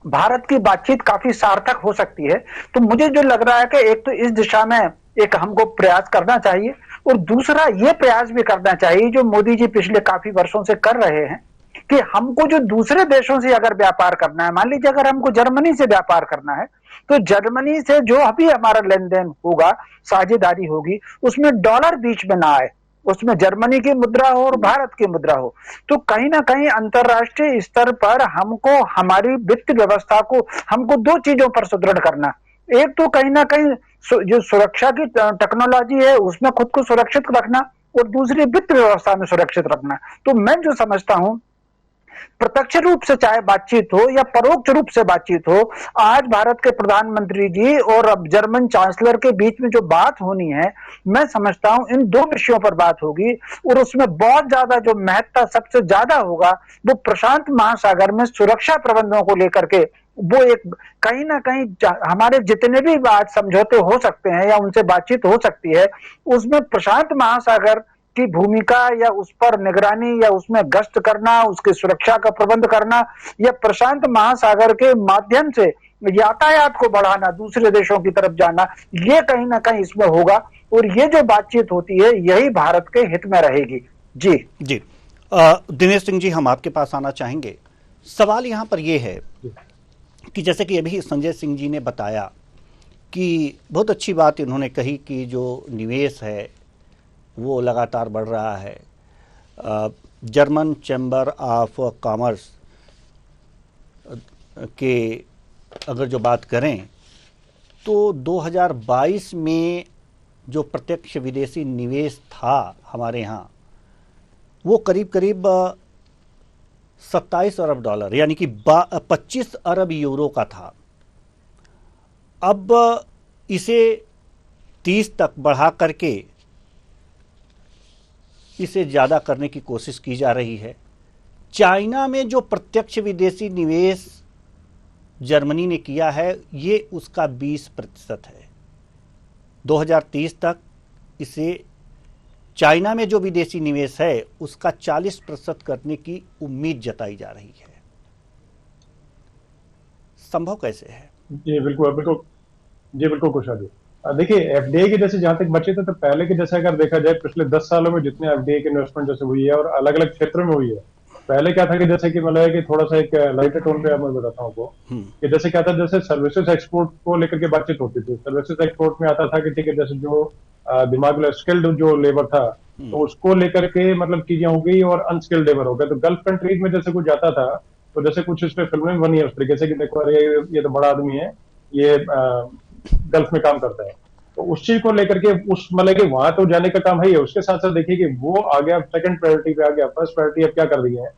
भारत की बातचीत काफी सार्थक हो सकती है। तो मुझे जो लग रहा है कि एक तो इस दिशा में एक हमको प्रयास करना चाहिए, और दूसरा ये प्रयास भी करना चाहिए जो मोदी जी पिछले काफी वर्षों से कर रहे हैं कि हमको जो दूसरे देशों से अगर व्यापार करना है, मान लीजिए अगर हमको जर्मनी से व्यापार करना है, तो जर्मनी से जो अभी हमारा लेन देन होगा, साझेदारी होगी, उसमें डॉलर बीच में ना आए, उसमें जर्मनी की मुद्रा हो और भारत की मुद्रा हो। तो कहीं ना कहीं अंतरराष्ट्रीय स्तर पर हमको हमारी वित्त व्यवस्था को हमको दो चीजों पर सुदृढ़ करना। एक तो कहीं ना कहीं जो सुरक्षा की टेक्नोलॉजी है उसमें खुद को सुरक्षित रखना, और दूसरी वित्त व्यवस्था में सुरक्षित रखना। तो मैं जो समझता हूं, प्रत्यक्ष रूप से चाहे बातचीत हो या परोक्ष रूप से बातचीत हो, आज भारत के प्रधानमंत्री जी और अब जर्मन चांसलर के बीच में जो बात होनी है, मैं समझता हूं इन दो विषयों पर बात होगी, और उसमें बहुत ज्यादा जो महत्ता सबसे ज्यादा होगा वो प्रशांत महासागर में सुरक्षा प्रबंधों को लेकर के। वो एक कहीं ना कहीं हमारे जितने भी बात समझौते हो सकते हैं या उनसे बातचीत हो सकती है, उसमें प्रशांत महासागर की भूमिका या उस पर निगरानी या उसमें गश्त करना, उसकी सुरक्षा का प्रबंध करना, या प्रशांत महासागर के माध्यम से यातायात को बढ़ाना, दूसरे देशों की तरफ जाना, ये कहीं ना कहीं इसमें होगा। और ये जो बातचीत होती है यही भारत के हित में रहेगी। जी जी, दिनेश सिंह जी, हम आपके पास आना चाहेंगे। सवाल यहाँ पर यह है कि जैसे कि अभी संजय सिंह जी ने बताया कि बहुत अच्छी बात इन्होंने कही कि जो निवेश है वो लगातार बढ़ रहा है। जर्मन चैम्बर ऑफ कॉमर्स के अगर जो बात करें तो 2022 में जो प्रत्यक्ष विदेशी निवेश था हमारे यहाँ, वो करीब करीब 27 अरब डॉलर यानी कि 25 अरब यूरो का था। अब इसे 30 तक बढ़ा करके इसे ज़्यादा करने की कोशिश की जा रही है। चाइना में जो प्रत्यक्ष विदेशी निवेश जर्मनी ने किया है, ये उसका 20% है। 2030 तक इसे चाइना में जो विदेशी निवेश है उसका 40% करने की उम्मीद जताई जा रही है। संभव कैसे है? जी बिल्कुल कुशादी। देखिए, एफडीआई के जैसे जहां तक बचे थे, तो पहले के जैसे अगर देखा जाए पिछले 10 सालों में जितने एफडीआई की इन्वेस्टमेंट जैसे हुई है और अलग अलग क्षेत्रों में हुई है, पहले क्या था कि जैसे कि मतलब कि थोड़ा सा एक लाइटर टोन पे मैं बताता हूँ आपको कि जैसे क्या था, जैसे सर्विसेज एक्सपोर्ट को लेकर के बातचीत होती थी। सर्विसेज एक्सपोर्ट में आता था कि ठीक है, जैसे जो दिमाग स्किल्ड जो लेबर था तो उसको लेकर के मतलब चीजें हो गई और अनस्किल्ड लेबर हो गए। तो गल्फ कंट्रीज में जैसे कुछ जाता था, तो जैसे कुछ इस पे फिल्में बनी है उस तरीके से कि देखो अरे ये तो बड़ा आदमी है, ये गल्फ में काम करता है। तो उस चीज को लेकर के उस मतलब कि वहां तो जाने का काम है ही है, उसके साथ साथ देखिए कि वो आ गया सेकंड प्रायोरिटी पे आ गया। फर्स्ट प्रायोरिटी अब क्या कर दी है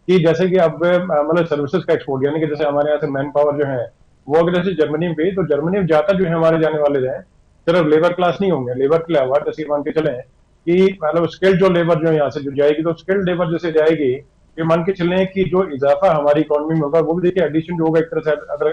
कि जैसे कि अब मतलब सर्विसेज का एक्सपोर्ट, यानी कि जैसे हमारे यहाँ से मैन पावर जो है वो अगर जैसे जर्मनी में गई, तो जर्मनी में जाता जो है हमारे जाने वाले हैं सिर्फ लेबर क्लास नहीं होंगे, लेबर के अलावा जैसे मान के चले कि मतलब स्किल्ड जो लेबर जो यहाँ से जो जाएगी, तो स्किल्ड लेबर जैसे जाएगी, ये मान के चले कि जो इजाफा हमारी इकोनॉमी में होगा वो भी देखिए एडिशन जो होगा एक तरह से अदर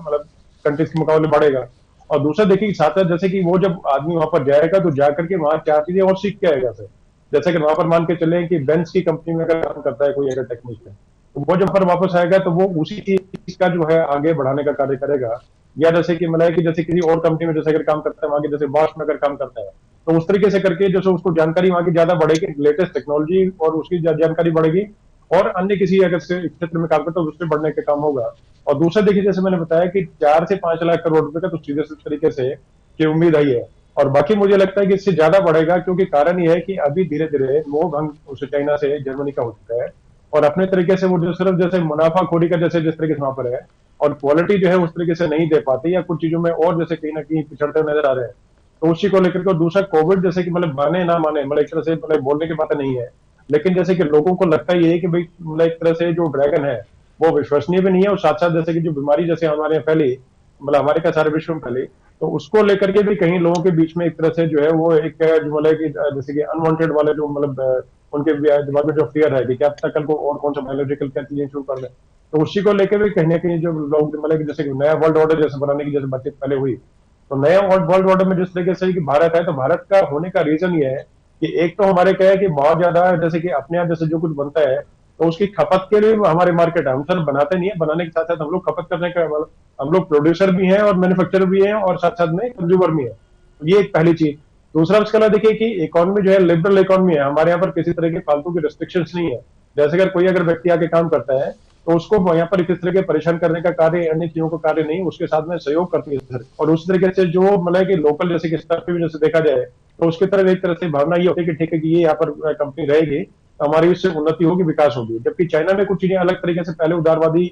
मतलब कंट्रीज के मुकाबले बढ़ेगा। और दूसरा देखिए साथ साथ जैसे कि वो जब आदमी वहां पर जाएगा तो जाकर के वहां चार चीजें और सीख के आएगा सर। जैसे कि वहां पर मान के चले कि बेंच की कंपनी में अगर काम करता है कोई अगर टेक्नीशियन, तो वो जब पर वापस आएगा तो वो उसी चीज का जो है आगे बढ़ाने का कार्य करेगा। या जैसे कि मतलब कि जैसे किसी और कंपनी में जैसे अगर काम करता है वहां के जैसे बॉश में अगर काम करता है, तो उस तरीके से करके जैसे उसको जानकारी वहां की ज्यादा बढ़ेगी, लेटेस्ट टेक्नोलॉजी और उसकी जानकारी बढ़ेगी, और अन्य किसी अगर क्षेत्र में काम करता है तो उससे बढ़ने का काम होगा। और दूसरा देखिए जैसे मैंने बताया कि 4 से 5 लाख करोड़ रुपए का तो सीधे तरीके से की उम्मीद आई है, और बाकी मुझे लगता है कि इससे ज्यादा बढ़ेगा, क्योंकि कारण यह है कि अभी धीरे धीरे मोह भंग उस चाइना से जर्मनी का हो चुका है, और अपने तरीके से वो जो सिर्फ जैसे मुनाफाखोरी का जैसे जिस तरीके से वहां पर है, और क्वालिटी जो है उस तरीके से नहीं दे पाते, या कुछ चीजों में और जैसे कहीं ना कहीं पिछड़ते नजर आ रहे हैं। तो उसी को लेकर के दूसरा कोविड जैसे कि मतलब माने ना माने मतलब एक तरह से मतलब बोलने की बात नहीं है, लेकिन जैसे कि लोगों को लगता ही है कि भाई मतलब एक तरह से जो ड्रैगन है वो विश्वसनीय भी नहीं है, और साथ साथ जैसे कि जो बीमारी जैसे हमारे यहाँ फैली, मतलब हमारे का सारे विश्व में फैली, तो उसको लेकर के भी कहीं लोगों के बीच में एक तरह से जो है वो एक जो मतलब कि जैसे कि अनवांटेड वाले जो मतलब उनके दिमाग में जो फियर है कि क्या पता कल को और कौन सा बायोलॉजिकल क्या चीजें शुरू कर दें, तो उसी को लेकर भी कहीं ना कहीं जो लोग मतलब जैसे कि नया वर्ल्ड ऑर्डर जैसे बनाने की जैसे बातचीत पहले हुई, तो नया वर्ल्ड ऑर्डर में जिस तरीके से कि भारत है, तो भारत का होने का रीजन ये है कि एक तो हमारे क्या है कि बहुत ज्यादा जैसे कि अपने यहाँ जैसे जो कुछ बनता है तो उसकी खपत के लिए हमारे मार्केट है, हम सर बनाते नहीं है, बनाने के साथ साथ हम लोग खपत करने का हम लोग प्रोड्यूसर भी हैं और मैन्युफैक्चरर भी हैं और साथ साथ में कंज्यूमर भी है। ये एक पहली चीज। दूसरा उसके अलावा देखिए कि इकोनॉमी जो है लिबरल इकोनॉमी है, हमारे यहाँ पर किसी तरह के फालतू की रिस्ट्रिक्शंस नहीं है। जैसे अगर कोई अगर व्यक्ति आके काम करता है तो उसको यहाँ पर किस तरह के परेशान करने का कार्य, अन्य चीजों का कार्य नहीं, उसके साथ में सहयोग करती है। और उस तरीके से जो मतलब कि लोकल जैसे कि स्तर पे भी जैसे देखा जाए तो उसकी तरफ एक तरह से भावना ये होती है कि ठीक है कि ये यहाँ पर कंपनी रहेगी तो हमारी उससे उन्नति होगी, विकास होगी। जबकि चाइना में कुछ चीजें अलग तरीके से पहले उदारवादी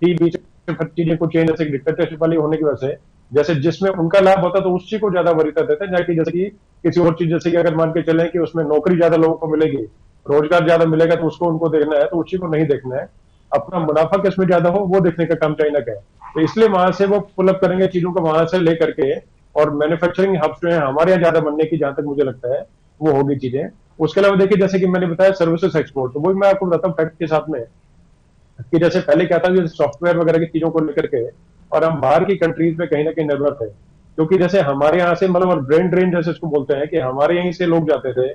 थी, बीच में चीजें कुछ चेंज जैसे डिक्टेटरशिप वाली होने की वजह से जैसे जिसमें उनका लाभ होता तो उस चीज को ज्यादा वरीयता देते हैं, जाकि जैसे कि किसी और चीज जैसे कि अगर मान के चले कि उसमें नौकरी ज्यादा लोगों को मिलेगी, रोजगार ज्यादा मिलेगा तो उसको उनको देखना है, तो उसी को नहीं देखना है, अपना मुनाफा किसमें ज्यादा हो वो देखने का काम चाइना का है। तो इसलिए वहां से वो पुलअप करेंगे चीजों को वहां से लेकर के, और मैन्युफैक्चरिंग हब्स जो है हमारे यहाँ ज्यादा बनने की जहां तक मुझे लगता है वो होगी चीजें। उसके अलावा देखिए जैसे कि मैंने बताया सर्विसेज एक्सपोर्ट, तो वही मैं आपको बताता हूँ फैक्ट के साथ में कि जैसे पहले क्या था जैसे सॉफ्टवेयर वगैरह की चीजों को लेकर के, और हम बाहर की कंट्रीज में कहीं ना कहीं निर्भर थे, क्योंकि जैसे हमारे यहाँ से मतलब ब्रेन ड्रेन जैसे इसको बोलते हैं कि हमारे यहीं से लोग जाते थे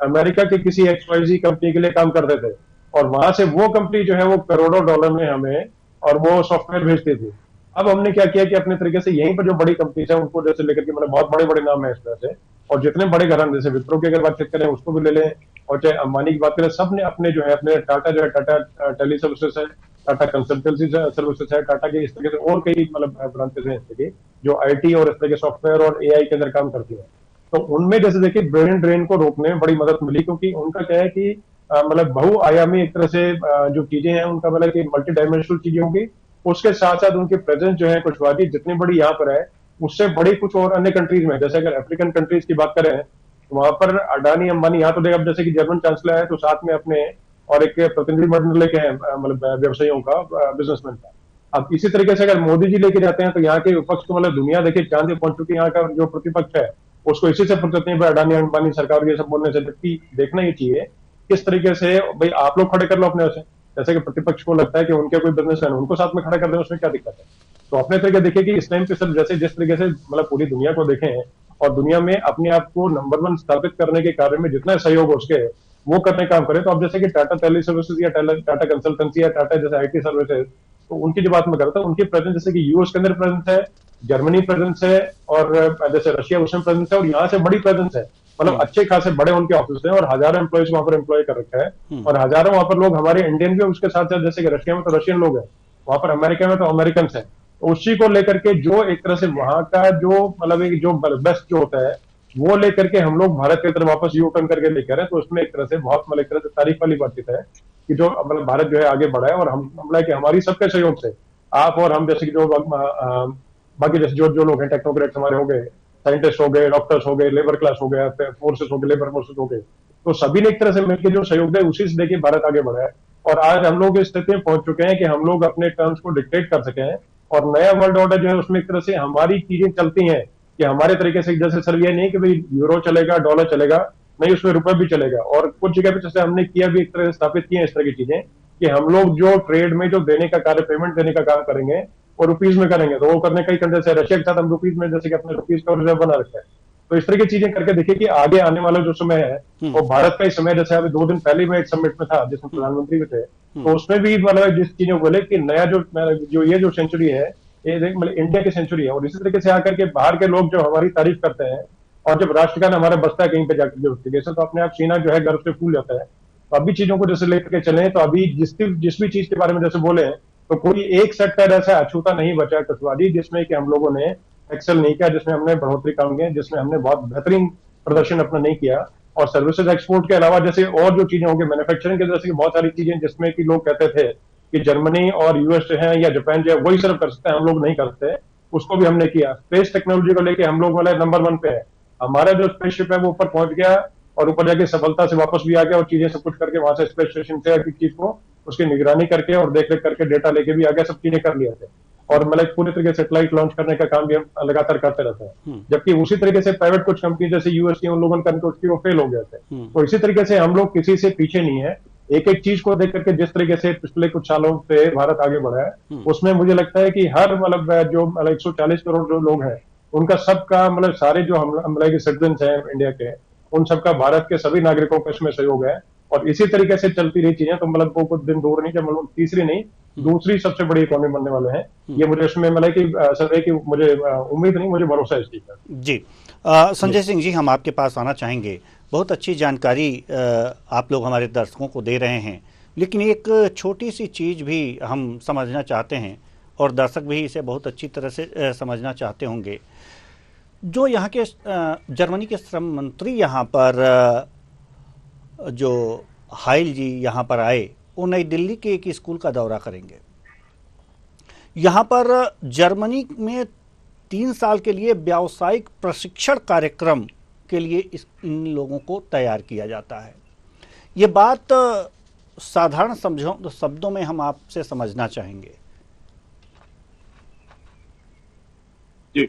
अमेरिका के किसी XYZ कंपनी के लिए काम करते थे, और वहां से वो कंपनी जो है वो करोड़ों डॉलर में हमें और वो सॉफ्टवेयर भेजती थी। अब हमने क्या किया कि अपने तरीके से यहीं पर जो बड़ी कंपनीज है उनको जैसे लेकर के मतलब बहुत बड़े बड़े नाम है इस तरह से, और जितने बड़े घराने जैसे विप्रो की अगर बातचीत करें उसको भी ले लें, और चाहे अंबानी की बात करें, सब ने अपने जो है अपने टाटा जो है टाटा टेली सर्विसेज है, टाटा कंसल्टेंसी सर्विसेज है, टाटा के इस तरीके से और कई मतलब ब्रांचेस हैं इस तरीके जो IT और इस तरह के सॉफ्टवेयर और AI के अंदर काम करती है। तो उनमें जैसे देखिए ब्रेन ड्रेन को रोकने में बड़ी मदद मिली, क्योंकि उनका क्या है कि मतलब बहुआयामी एक तरह से जो चीजें हैं उनका मतलब कि मल्टी डायमेंशनल चीजें होंगी, उसके साथ साथ उनकी प्रेजेंस जो है कुछ वादी जितनी बड़ी यहाँ पर है उससे बड़ी कुछ और अन्य कंट्रीज में, जैसे अगर अफ्रीकन कंट्रीज की बात करें तो वहां पर अडानी अंबानी यहाँ तो देखा, अब जैसे कि जर्मन चांसलर है तो साथ में अपने और एक प्रतिनिधि मंडल लेके हैं मतलब व्यवसायियों का, बिजनेसमैन का। अब इसी तरीके से अगर मोदी जी लेके जाते हैं तो यहाँ के विपक्ष को मतलब दुनिया देखिए चांद पे पहुंच चुकी है, यहाँ का जो प्रतिपक्ष है उसको इसी से फुर्सत नहीं है अडानी अंबानी सरकार ये सब बोलने से। जबकि देखना ही चाहिए किस तरीके से भाई आप लोग खड़े कर लो अपने से, जैसे कि प्रतिपक्ष को लगता है कि उनके कोई बिजनेसमैन उनको साथ में खड़ा कर दें उसमें क्या दिक्कत है। तो अपने तरीके देखिए कि इस टाइम पे सर जैसे जिस तरीके से मतलब पूरी दुनिया को देखें और दुनिया में अपने आप को नंबर 1 स्थापित करने के कार्य में जितना सहयोग हो उसके वो करने काम करें। तो अब जैसे कि टाटा टेली सर्विसेज या टाटा कंसल्टेंसी या टाटा जैसे IT सर्विसेज, तो उनकी जो बात मैं करता हूँ उनकी प्रेजेंस जैसे कि यूएस के अंदर प्रेजेंस है, जर्मनी प्रेजेंस है, और जैसे रशिया उसमें प्रेजेंस है, और यहाँ से बड़ी प्रेजेंस है, मतलब अच्छे खासे बड़े उनके ऑफिस हैं और हजारों एम्प्लॉयज वहां पर एम्प्लॉय कर रखा है, और हजारों वहां पर लोग हमारे इंडियन भी, उसके साथ साथ जैसे कि रशिया में तो रशियन लोग हैं, वहां पर अमेरिका में तो अमेरिकन है। तो उसी को लेकर के जो एक तरह से वहां का जो मतलब जो बेस्ट जो होता है वो लेकर के हम लोग भारत की तरफ वापस यू टर्न करके लेकर आए, तो उसमें एक तरह से बहुत मतलब एक तरह से तारीफ वाली बातचीत है कि जो मतलब भारत जो है आगे बढ़ा है, और हम मतलब कि हमारी सबके सहयोग से आप और हम जैसे कि जो बाकी जैसे जो जो लोग हैं, टेक्नोक्रेट्स हमारे हो गए, साइंटिस्ट हो गए, डॉक्टर्स हो गए, लेबर क्लास हो गया, फोर्सेस हो गए, लेबर फोर्सेस हो गए, तो सभी ने एक तरह से मिलकर जो सहयोग दिया उसी से देखिए भारत आगे बढ़ा है। और आज हम लोग इस स्थिति में पहुंच चुके हैं कि हम लोग अपने टर्म्स को डिक्टेट कर सके हैं, और नया वर्ल्ड ऑर्डर जो है उसमें एक तरह से हमारी चीजें चलती हैं कि हमारे तरीके से, जैसे सर ये नहीं कि भाई यूरो चलेगा, डॉलर चलेगा, नहीं उसमें रुपए भी चलेगा। और कुछ जगह पे जैसे हमने किया भी एक तरह से स्थापित किए इस तरह की चीजें कि हम लोग जो ट्रेड में जो देने का कार्य, पेमेंट देने का काम करेंगे वो रुपीज में करेंगे, तो वो करने का ही कंडीशन है। रशिया के साथ हम रुपीज में जैसे कि अपने रुपीज का रिजर्व बना रखा है। तो इस तरह की चीजें करके देखिए कि आगे आने वाला जो समय है वो भारत का ही समय। जैसे अभी 2 दिन पहले मैं एक समिट में था जिसमें प्रधानमंत्री भी थे, तो उसमें भी मतलब जिस चीजें बोले कि नया जो ये जो सेंचुरी है, ये मतलब इंडिया की सेंचुरी है। और इसी तरीके से आकर के बाहर के लोग जो हमारी तारीफ करते हैं, और जब राष्ट्रगान हमारा बजता है कहीं पे जाकर जो तरीके से, तो अपने आप सीना जो है गर्व से फूल जाता है। तो अभी चीजों को जैसे लेकर के चले, तो अभी जिस भी चीज के बारे में जैसे बोले, तो कोई एक सेक्टर ऐसा अछूता नहीं बचा कुशवाहा जिसमें कि हम लोगों ने एक्सेल नहीं किया, जिसमें हमने बढ़ोतरी काम किया, जिसमें हमने बहुत बेहतरीन प्रदर्शन अपना नहीं किया। और सर्विसेज एक्सपोर्ट के अलावा जैसे और जो चीजें होंगी मैन्युफैक्चरिंग के, जैसे कि बहुत सारी चीजें जिसमें कि लोग कहते थे कि जर्मनी और यूएस जो है या जापान जो है वही सिर्फ कर सकते हैं, हम लोग नहीं करते, उसको भी हमने किया। स्पेस टेक्नोलॉजी को लेके हम लोग वाले नंबर 1 पे है। हमारा जो स्पेसशिप है वो ऊपर पहुंच गया, और ऊपर जाके सफलता से वापस भी आ गया, और चीजें सब कुछ करके वहां से स्पेस स्टेशन से एक चीज को उसकी निगरानी करके और देख रेख करके डेटा लेके भी आ गया, सब चीजें कर लिया थे। और मतलब पूरी तरीके से सेटेलाइट लॉन्च करने का काम भी हम लगातार करते रहते हैं। जबकि उसी तरीके से प्राइवेट कुछ कंपनी जैसे यूएस की, उन लोगों ने करके उसकी वो फेल हो गए थे। तो इसी तरीके से हम लोग किसी से पीछे नहीं है। एक एक चीज को देख करके जिस तरीके से पिछले कुछ सालों से भारत आगे बढ़ा है, उसमें मुझे लगता है कि हर मतलब जो 140 करोड़ जो लोग हैं, उनका सबका मतलब सारे जो हम सिटीजन हैं इंडिया के, उन सबका भारत के सभी नागरिकों का इसमें सहयोग है। और इसी तरीके से चलती रही चीजें, तो मतलब वो कुछ दिन दूर नहीं, जब मतलब तीसरी नहीं दूसरी सबसे बड़ी इकोनॉमी बनने वाले हैं। ये मुझे इसमें मतलब कि सर है कि मुझे उम्मीद नहीं, मुझे भरोसा है इस चीज का। जी संजय सिंह जी, हम आपके पास आना चाहेंगे। बहुत अच्छी जानकारी आप लोग हमारे दर्शकों को दे रहे हैं, लेकिन एक छोटी सी चीज भी हम समझना चाहते हैं, और दर्शक भी इसे बहुत अच्छी तरह से समझना चाहते होंगे। जो यहाँ के जर्मनी के श्रम मंत्री यहाँ पर जो हाइल जी यहाँ पर आए, वो नई दिल्ली के एक स्कूल का दौरा करेंगे। यहाँ पर जर्मनी में 3 साल के लिए व्यावसायिक प्रशिक्षण कार्यक्रम के लिए इन लोगों को तैयार किया जाता है। ये बात साधारण शब्दों में हम आपसे समझना चाहेंगे। जी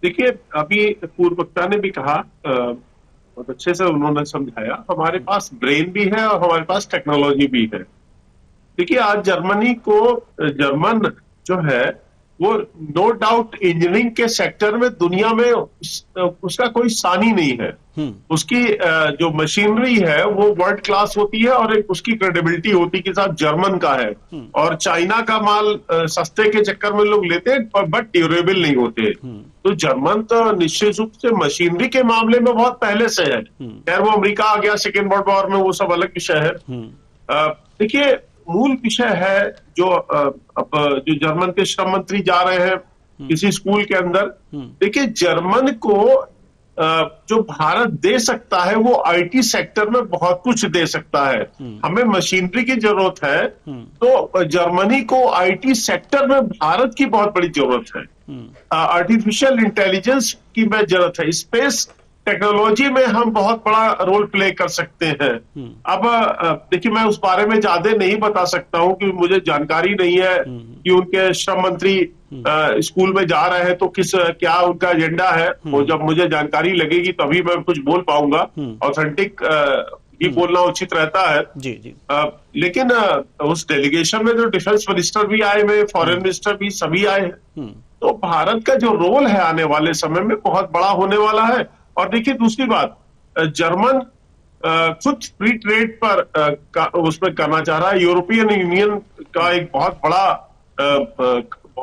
देखिए, अभी पूर्व वक्ता ने भी कहा, बहुत अच्छे से उन्होंने समझाया, हमारे पास ब्रेन भी है और हमारे पास टेक्नोलॉजी भी है। देखिए, आज जर्मनी को, जर्मन जो है वो नो डाउट इंजीनियरिंग के सेक्टर में दुनिया में उसका कोई सानी नहीं है। उसकी जो मशीनरी है वो वर्ल्ड क्लास होती है, और एक उसकी क्रेडिबिलिटी होती के साथ जर्मन का है। और चाइना का माल सस्ते के चक्कर में लोग लेते हैं, बट ड्यूरेबल नहीं होते। तो जर्मन तो निश्चित रूप से मशीनरी के मामले में बहुत पहले से है। खैर वो अमेरिका आ गया सेकेंड वर्ल्ड वॉर में, वो सब अलग विषय है। देखिए, मूल विषय है जो अब जो जर्मन के श्रम मंत्री जा रहे हैं किसी स्कूल के अंदर। देखिए, जर्मन को जो भारत दे सकता है वो आईटी सेक्टर में बहुत कुछ दे सकता है। हमें मशीनरी की जरूरत है, तो जर्मनी को आईटी सेक्टर में भारत की बहुत बड़ी जरूरत है। आर्टिफिशियल इंटेलिजेंस की में जरूरत है। स्पेस टेक्नोलॉजी में हम बहुत बड़ा रोल प्ले कर सकते हैं। अब देखिए, मैं उस बारे में ज्यादा नहीं बता सकता हूं कि मुझे जानकारी नहीं है कि उनके श्रम मंत्री स्कूल में जा रहे हैं तो क्या उनका एजेंडा है। वो जब मुझे जानकारी लगेगी तभी मैं कुछ बोल पाऊंगा। ऑथेंटिक भी बोलना उचित रहता है। जी। लेकिन उस डेलीगेशन में जो डिफेंस मिनिस्टर भी आए हुए, फॉरेन मिनिस्टर भी सभी आए हैं। तो भारत का जो रोल है आने वाले समय में बहुत बड़ा होने वाला है। और देखिए, दूसरी बात, जर्मन खुद फ्री ट्रेड पर उसमें करना चाह रहा है। यूरोपियन यूनियन का एक बहुत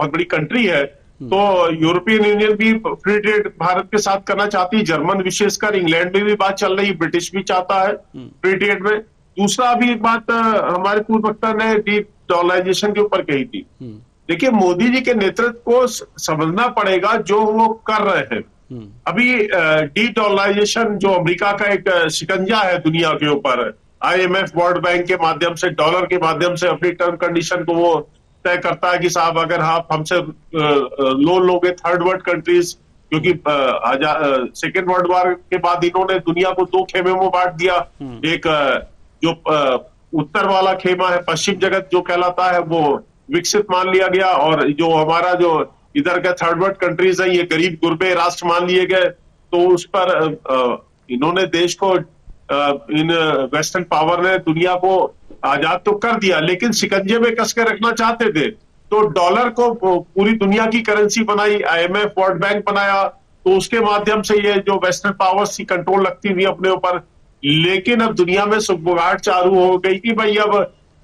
बड़ी कंट्री है, तो यूरोपियन यूनियन भी फ्री ट्रेड भारत के साथ करना चाहती है। जर्मन विशेषकर, इंग्लैंड में भी बात चल रही है, ब्रिटिश भी चाहता है फ्री ट्रेड में। दूसरा भी एक बात हमारे पूर्व वक्ता ने डीडॉलराइजेशन के ऊपर कही थी। देखिए, मोदी जी के नेतृत्व को समझना पड़ेगा जो वो कर रहे हैं। अभी डी डॉलराइजेशन जो अमेरिका का एक शिकंजा है दुनिया के ऊपर, IMF वर्ल्ड बैंक के माध्यम से, डॉलर के माध्यम से अपनी टर्म कंडीशन को वो तय करता है कि साहब अगर आप हमसे लोन लोगे थर्ड वर्ल्ड कंट्रीज, क्योंकि सेकेंड वर्ल्ड वॉर के बाद इन्होंने दुनिया को दो खेमे में बांट दिया। एक जो उत्तर वाला खेमा है, पश्चिम जगत जो कहलाता है, वो विकसित मान लिया गया, और जो हमारा जो इधर के थर्ड वर्ल्ड कंट्रीज है, ये गरीब गुरबे राष्ट्र मान लिए गए। तो उस पर इन्होंने देश को, इन वेस्टर्न पावर ने दुनिया को आजाद तो कर दिया, लेकिन शिकंजे में कस के रखना चाहते थे। तो डॉलर को पूरी दुनिया की करेंसी बनाई, IMF वर्ल्ड बैंक बनाया, तो उसके माध्यम से ये जो वेस्टर्न पावर्स की कंट्रोल रखती हुई अपने ऊपर। लेकिन अब दुनिया में सुगबुगाहट चालू हो गई कि भाई अब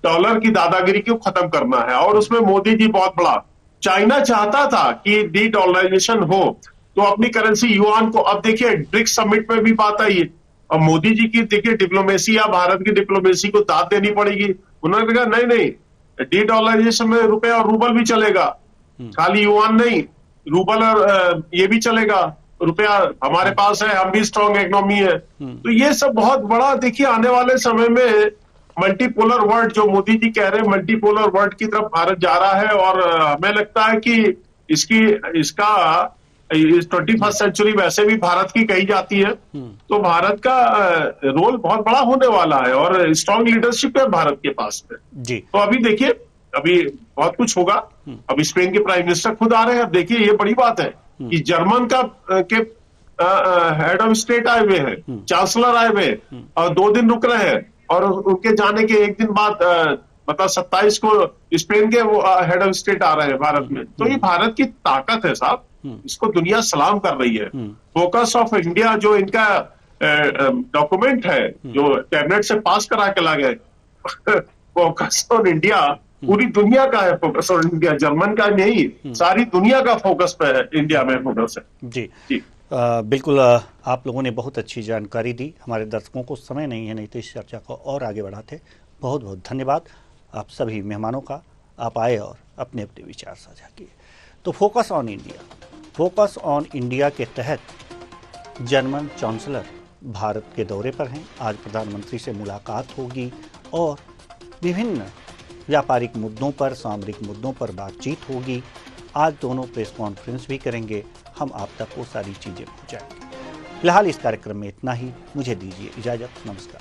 डॉलर की दादागिरी क्यों खत्म करना है, और उसमें मोदी जी बहुत बड़ा, चाइना चाहता था कि डी डॉलराइजेशन हो तो अपनी करेंसी युआन को, अब देखिए ब्रिक्स समिट में भी बात आई, अब मोदी जी की देखिए डिप्लोमेसी या भारत की डिप्लोमेसी को दाद देनी पड़ेगी। उन्होंने कहा नहीं नहीं, डी डॉलराइजेशन में रुपए और रूबल भी चलेगा, खाली युआन नहीं, रूबल और ये भी चलेगा, रुपया हमारे पास है, हम भी स्ट्रांग इकोनॉमी है। तो ये सब बहुत बड़ा, देखिए आने वाले समय में मल्टीपोलर वर्ल्ड, जो मोदी जी कह रहे हैं मल्टीपोलर वर्ल्ड की तरफ भारत जा रहा है, और हमें लगता है कि इसका इस 21st सेंचुरी वैसे भी भारत की कही जाती है, तो भारत का रोल बहुत बड़ा होने वाला है, और स्ट्रांग लीडरशिप है भारत के पास में जी। तो अभी देखिए, अभी बहुत कुछ होगा। अभी स्पेन के प्राइम मिनिस्टर खुद आ रहे हैं। अब देखिए, ये बड़ी बात है कि जर्मन के हेड ऑफ स्टेट आए हुए हैं, चांसलर आए हुए हैं, और 2 दिन रुक रहे हैं, और उनके जाने के 1 दिन बाद मतलब 27 को स्पेन के वो हेड ऑफ स्टेट आ रहे हैं भारत में। तो ये भारत की ताकत है साहब, इसको दुनिया सलाम कर रही है। फोकस ऑफ इंडिया जो इनका डॉक्यूमेंट है, जो कैबिनेट से पास करा के ला गए, फोकस ऑन इंडिया पूरी दुनिया का है, फोकस ऑन इंडिया, जर्मन का नहीं, सारी दुनिया का फोकस पे है, इंडिया में फोकस है जी। बिल्कुल, आप लोगों ने बहुत अच्छी जानकारी दी। हमारे दर्शकों को समय नहीं है, नहीं तो इस चर्चा को और आगे बढ़ाते। बहुत बहुत धन्यवाद आप सभी मेहमानों का, आप आए और अपने अपने विचार साझा किए। तो focus on India, focus on India के तहत जर्मन चांसलर भारत के दौरे पर हैं। आज प्रधानमंत्री से मुलाकात होगी और विभिन्न व्यापारिक मुद्दों पर, सामरिक मुद्दों पर बातचीत होगी। आज दोनों प्रेस कॉन्फ्रेंस भी करेंगे। हम आप तक वो सारी चीज़ें पहुँचाएंगे। फिलहाल इस कार्यक्रम में इतना ही। मुझे दीजिए इजाज़त। नमस्कार।